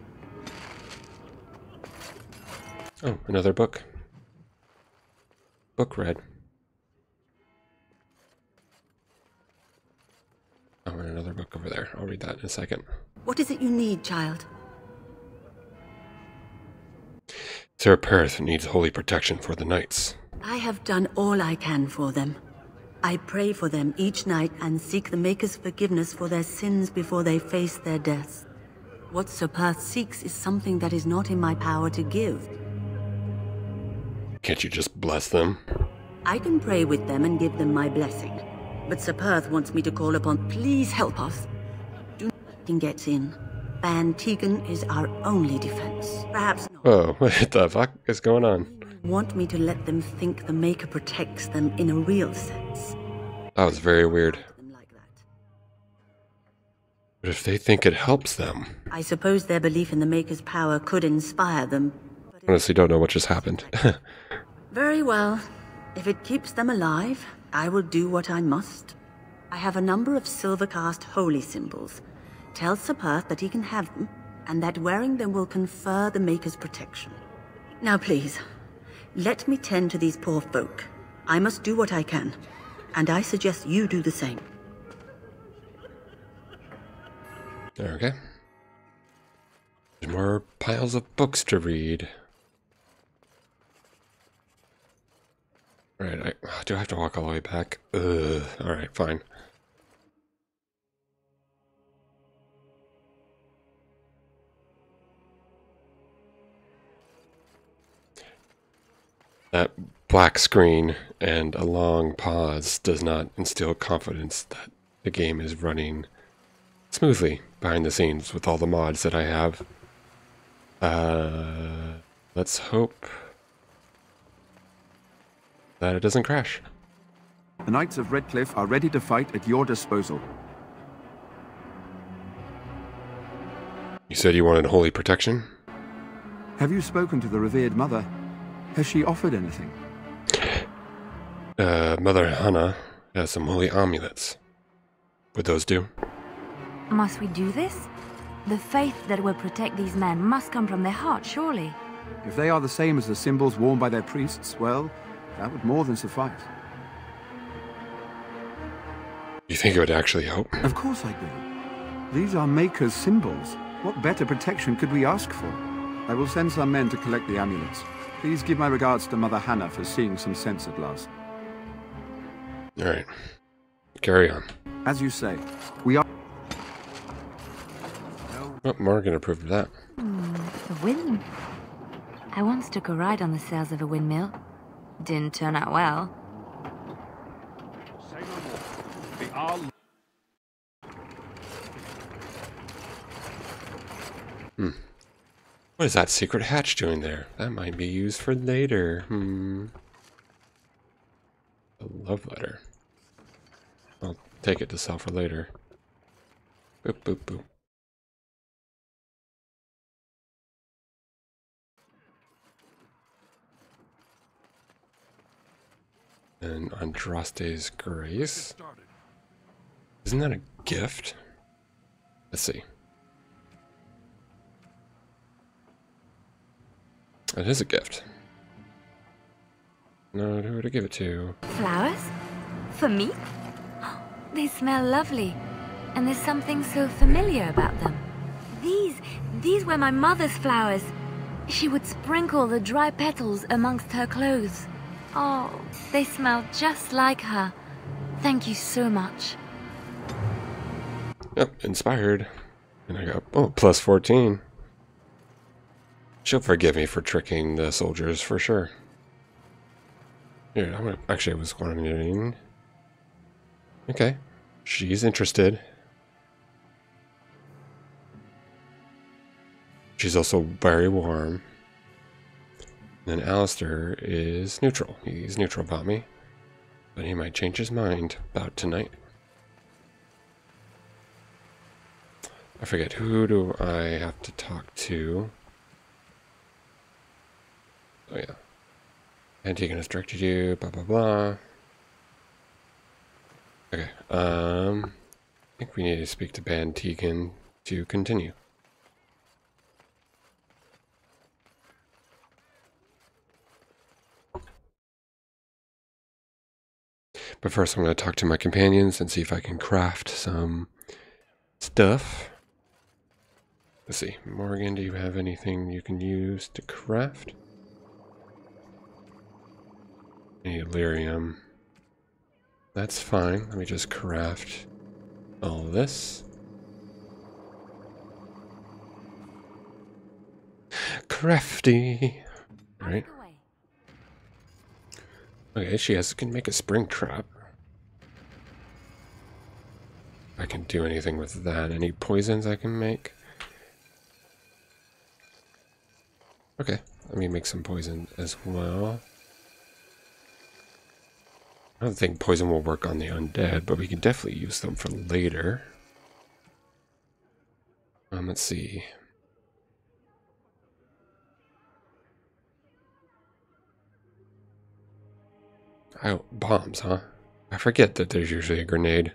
Oh, another book. Book read. Oh, and another book over there. I'll read that in a second. What is it you need, child? Sarah Perth needs holy protection for the knights. I have done all I can for them. I pray for them each night and seek the Maker's forgiveness for their sins before they face their deaths. What Sir Perth seeks is something that is not in my power to give. Can't you just bless them? I can pray with them and give them my blessing. But Sir Perth wants me to call upon... Please help us. Do nothing gets in. Van Tegan is our only defense. Perhaps not. Oh, what the fuck is going on? Want me to let them think the Maker protects them in a real sense. That was very weird. But if they think it helps them... I suppose their belief in the Maker's power could inspire them. Honestly, don't know what just happened. Very well. If it keeps them alive, I will do what I must. I have a number of silver-cast holy symbols. Tell Sir Perth that he can have them, and that wearing them will confer the Maker's protection. Now please, let me tend to these poor folk. I must do what I can, and I suggest you do the same. Okay. There's more piles of books to read. Alright, do I have to walk all the way back? Ugh. Alright, fine. That black screen and a long pause does not instill confidence that the game is running smoothly behind the scenes with all the mods that I have. Let's hope that it doesn't crash. The Knights of Redcliffe are ready to fight at your disposal. You said you wanted holy protection? Have you spoken to the revered mother? Has she offered anything? Mother Hannah has some holy amulets. Would those do? Must we do this? The faith that will protect these men must come from their heart, surely. If they are the same as the symbols worn by their priests, well, that would more than suffice. You think it would actually help? Of course I do. These are Maker's symbols. What better protection could we ask for? I will send some men to collect the amulets. Please give my regards to Mother Hannah for seeing some sense at last. Alright. Carry on. As you say, we are... Oh, Morgan approved of that. A wind. I once took a ride on the sails of a windmill. Didn't turn out well. What is that secret hatch doing there? That might be used for later. A love letter. I'll take it to sell for later. Boop, boop, boop. And Andraste's Grace. Isn't that a gift? Let's see. It is a gift. No, who would I give it to? Flowers? For me? They smell lovely. And there's something so familiar about them. These were my mother's flowers. She would sprinkle the dry petals amongst her clothes. Oh, they smell just like her. Thank you so much. Yep, inspired. And I got, oh, plus 14. She'll forgive me for tricking the soldiers for sure. Here, I'm gonna, actually, I was wondering. Okay, she's interested. She's also very warm. And then Alistair is neutral. He's neutral about me. But he might change his mind about tonight. I forget, who do I have to talk to? Oh yeah. Antigone has directed you, blah blah blah. Okay, I think we need to speak to Antigone to continue. But first I'm going to talk to my companions and see if I can craft some stuff. Let's see, Morgan, do you have anything you can use to craft? Any lyrium. That's fine. Let me just craft all this. Crafty. Right. Okay, she can make a spring trap. I can do anything with that. Any poisons I can make? Okay, let me make some poison as well. I don't think poison will work on the undead, but we can definitely use them for later. Let's see. Oh, bombs, huh? I forget that there's usually a grenade.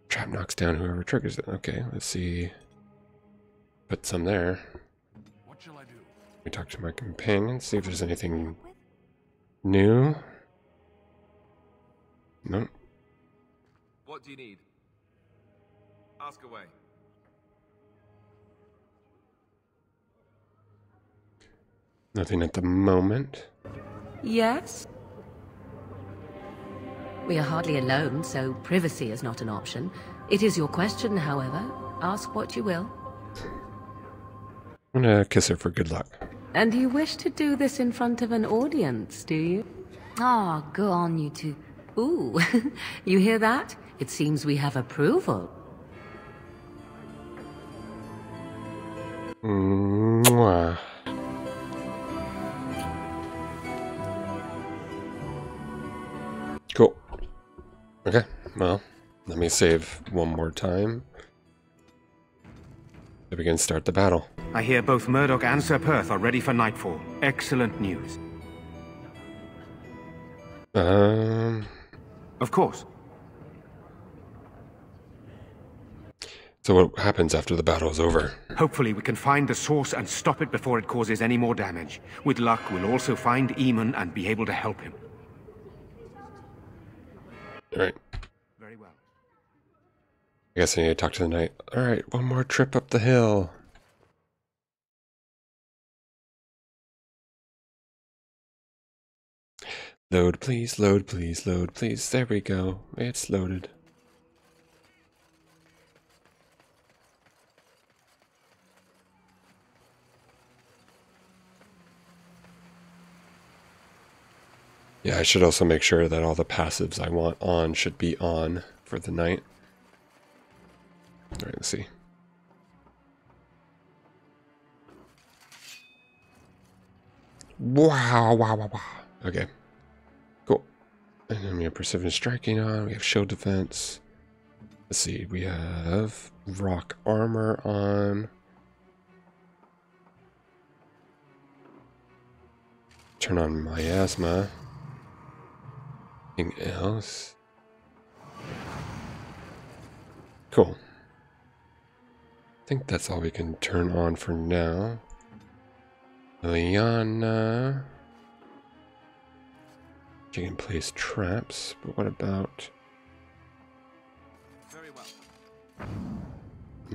Trap knocks down whoever triggers it. Okay, let's see. Put some there. What shall I do? Let me talk to my companion, see if there's anything new. Nope. What do you need? Ask away. Nothing at the moment. Yes? We are hardly alone, so privacy is not an option. It is your question, however. Ask what you will. I'm gonna kiss her for good luck. And you wish to do this in front of an audience, do you? Oh, go on, you two. Ooh, you hear that? It seems we have approval. Mwah. Cool. Okay, well, let me save one more time. So we can start the battle. I hear both Murdoch and Sir Perth are ready for nightfall. Excellent news. Of course. So what happens after the battle is over? Hopefully we can find the source and stop it before it causes any more damage. With luck, we'll also find Eamon and be able to help him. Alright. Very well. I guess I need to talk to the knight. Alright, one more trip up the hill. Load please, load please, load please. There we go. It's loaded. Yeah, I should also make sure that all the passives I want on should be on for the night. Alright, let's see. Wow, wow, wow, wow. Okay. Cool. And then we have Precision Striking on. We have Shield Defense. Let's see. We have Rock Armor on. Turn on Miasma. Anything else? Cool. I think that's all we can turn on for now. Liliana. She can place traps, but what about... Very well.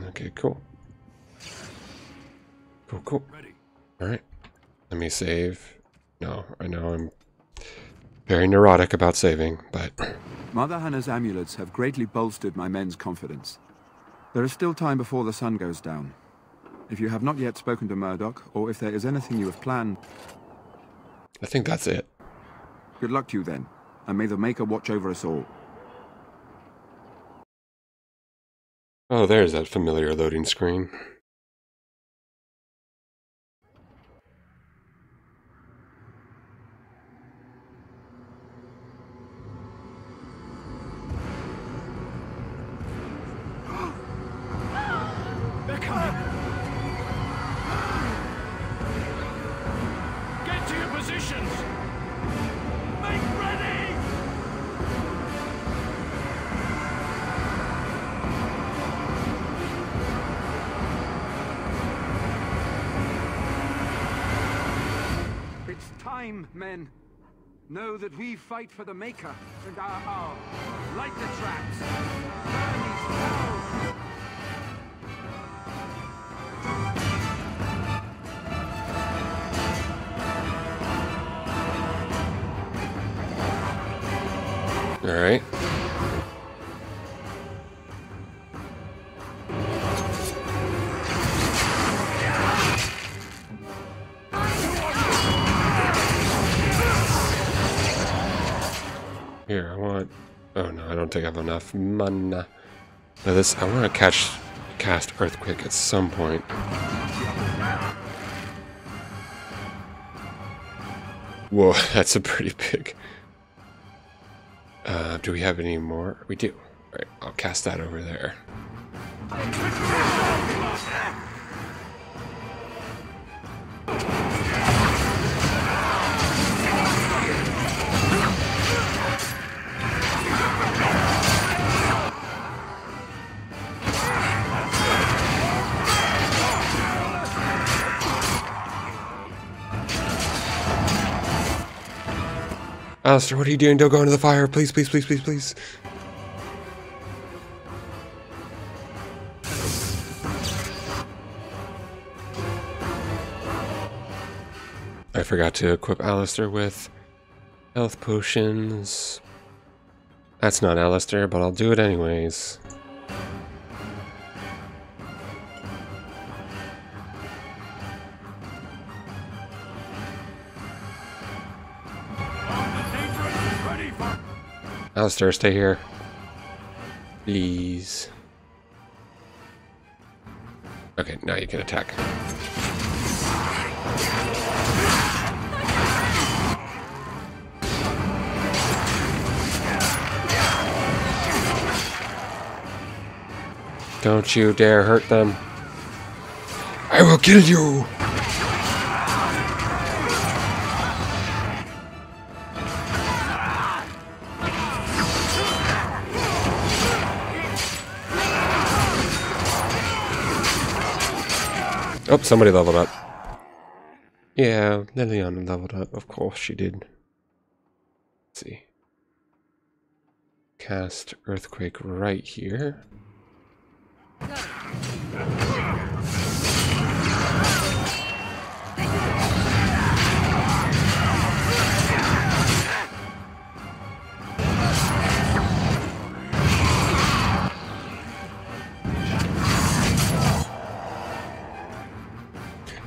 Okay, cool. Cool. Alright. Let me save. No, I know I'm very neurotic about saving, but... Mother Hannah's amulets have greatly bolstered my men's confidence. There is still time before the sun goes down. If you have not yet spoken to Murdoch, or if there is anything you have planned... I think that's it. Good luck to you then, and may the Maker watch over us all. Oh, there's that familiar loading screen. They're coming! Get to your positions! Make ready! It's time, men. Know that we fight for the Maker and our hour. Light the traps. Burn these cows. All right. Here, I want... Oh no, I don't think I have enough mana. Now this, I want to cast Earthquake at some point. Whoa, that's a pretty big... do we have any more? We do. Alright, I'll cast that over there. Alistair, what are you doing? Don't go into the fire. Please, please, please, please, please. I forgot to equip Alistair with health potions. That's not Alistair, but I'll do it anyways. Alistair, stay here. Please. Okay, now you can attack. Don't you dare hurt them. I will kill you! Oh, somebody leveled up. Yeah, Liliana leveled up. Of course she did. Let's see. Cast Earthquake right here.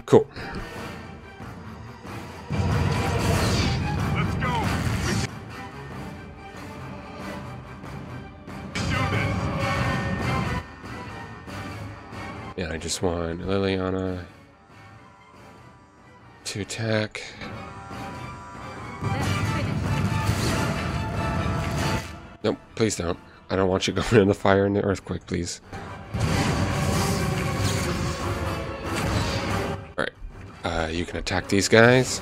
Cool. Let's go! Yeah, I just want Liliana to attack. Nope, please don't. I don't want you going in the fire and the earthquake, please. Alright, you can attack these guys.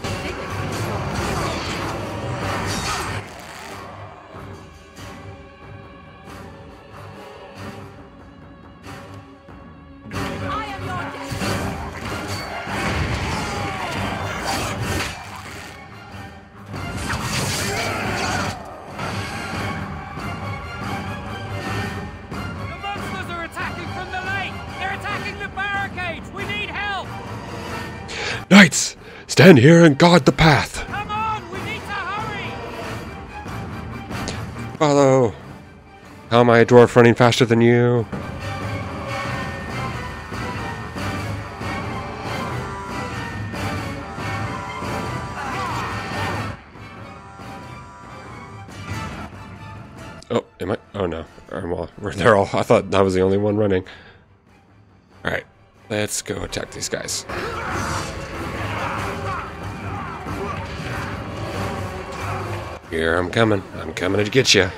Stand here and guard the path. Come on, we need to hurry! Follow. How am I a dwarf running faster than you? Oh, am I? Oh no. Well, they're all. I thought that was the only one running. Alright, let's go attack these guys. Here, I'm coming. I'm coming to get you.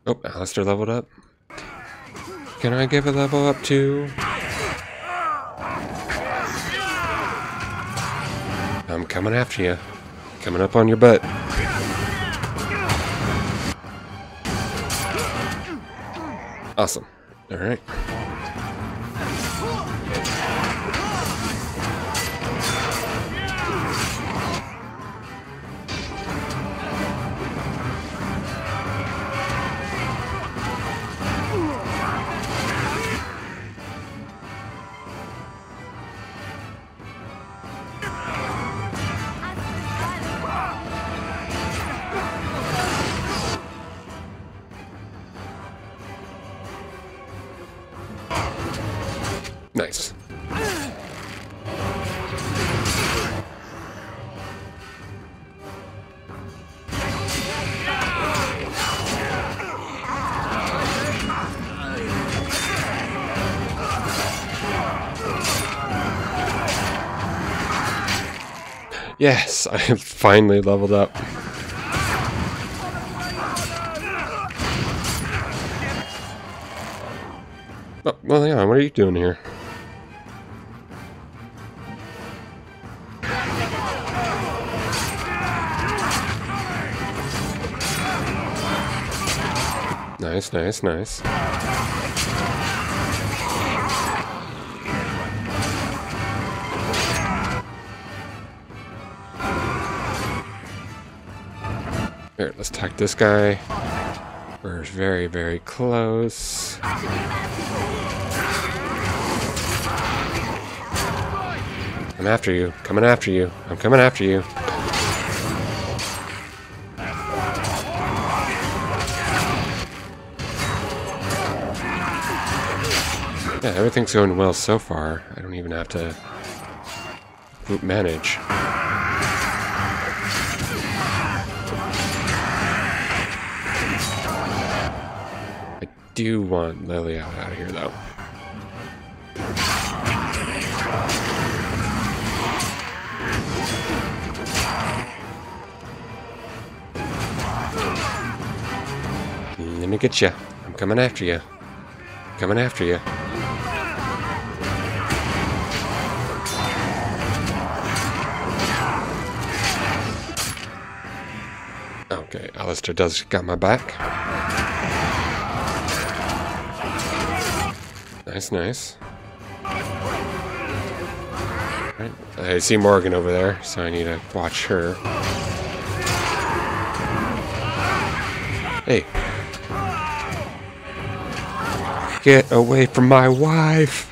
Oh, Alistair leveled up. Can I give a level up too? I'm coming after you. Coming up on your butt. Awesome. Alright. Nice. Yes, I have finally leveled up. Oh, well, yeah, what are you doing here? Nice, nice, nice. Here, let's attack this guy. We're very, very close. I'm after you. Coming after you. I'm coming after you. Yeah, everything's going well so far. I don't even have to group manage. I do want Lily out of here, though. Let me get you. I'm coming after you. Coming after you. Okay, Alistair does got my back. Nice, nice. Right. I see Morgan over there, so I need to watch her. Hey. Get away from my wife!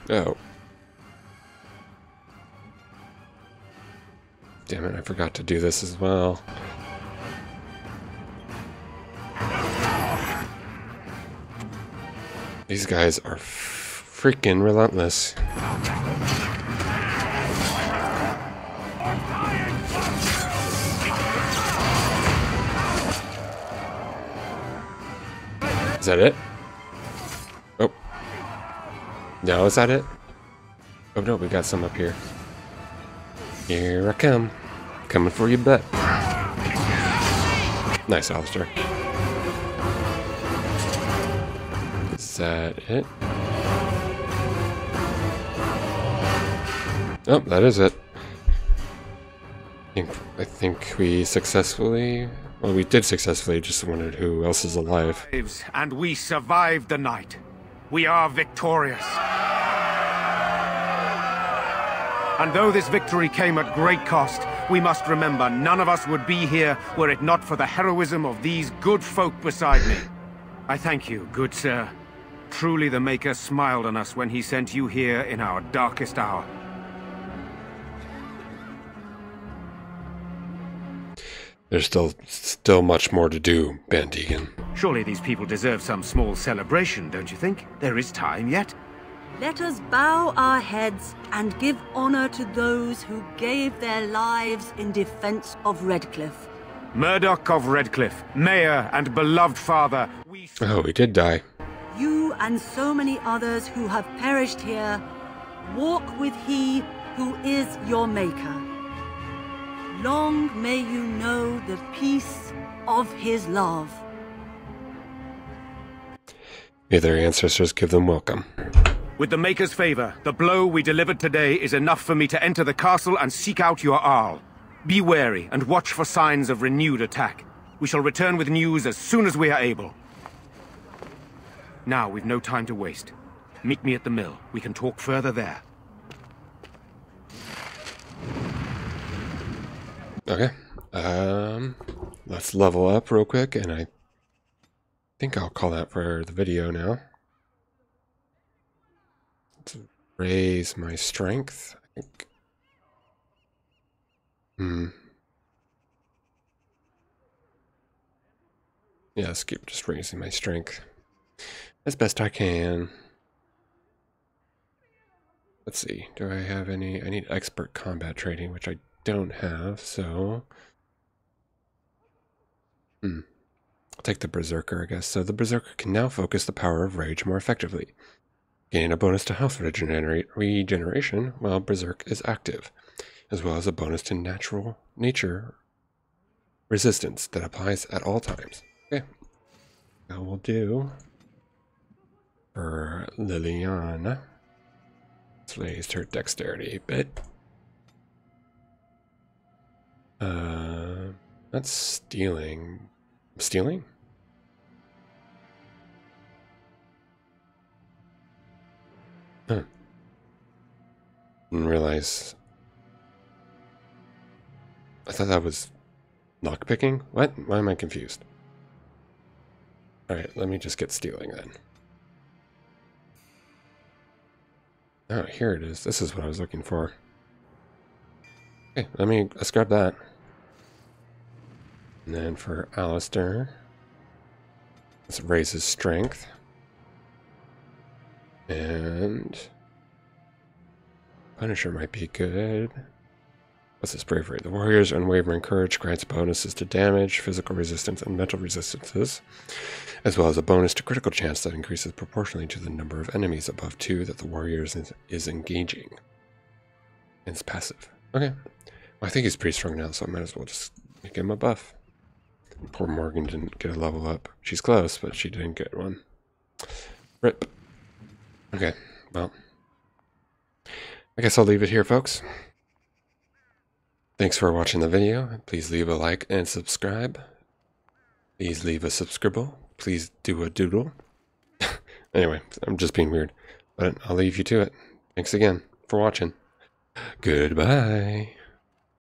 Oh. Damn it, I forgot to do this as well. These guys are freaking relentless. Is that it? Oh. No, is that it? Oh no, we got some up here. Here I come. Coming for your butt. Nice, Alistair. Is that it? Oh, that is it. I think we successfully... Well, we did successfully, just wondered who else is alive. And we survived the night. We are victorious. And though this victory came at great cost, We must remember, none of us would be here were it not for the heroism of these good folk beside me. I thank you, good sir. Truly the Maker smiled on us when he sent you here in our darkest hour. There's still much more to do, Van Deegen. Surely these people deserve some small celebration, don't you think? There is time yet. Let us bow our heads and give honor to those who gave their lives in defense of Redcliffe. Murdoch of Redcliffe, Mayor and beloved father, Oh, he did die. You and so many others who have perished here, walk with he who is your Maker. Long may you know the peace of his love. May their ancestors give them welcome. With the Maker's favor, the blow we delivered today is enough for me to enter the castle and seek out your Arl. Be wary and watch for signs of renewed attack. We shall return with news as soon as we are able. Now we've no time to waste. Meet me at the mill. We can talk further there. Okay. Let's level up real quick, and I think I'll call that for the video now. Let's raise my strength, I think. Yeah, let's keep just raising my strength as best I can. Let's see, do I have any? I need expert combat training, which I don't have, so I'll take the Berserker, I guess. So the Berserker can now focus the power of rage more effectively, gaining a bonus to health regeneration while Berserk is active, as well as a bonus to nature resistance that applies at all times. Okay, now we'll do for Liliana. Let's raise her dexterity a bit. That's stealing. Stealing? Huh. Didn't realize. I thought that was lockpicking? What? Why am I confused? Alright, let me just get stealing then. Oh, here it is. This is what I was looking for. Okay, let's grab that. And then for Alistair, let's raise his strength. And Punisher might be good. What's this bravery? The warrior's unwavering courage grants bonuses to damage, physical resistance, and mental resistances, as well as a bonus to critical chance that increases proportionally to the number of enemies above 2 that the warrior is engaging. And it's passive. Okay. Well, I think he's pretty strong now, so I might as well just make him a buff. Poor Morgan didn't get a level up. She's close, but she didn't get one. Rip. Okay, well, I guess I'll leave it here, folks. Thanks for watching the video. Please leave a like and subscribe. Please leave a subscribble. Please do a doodle. Anyway, I'm just being weird, but I'll leave you to it. Thanks again for watching. Goodbye.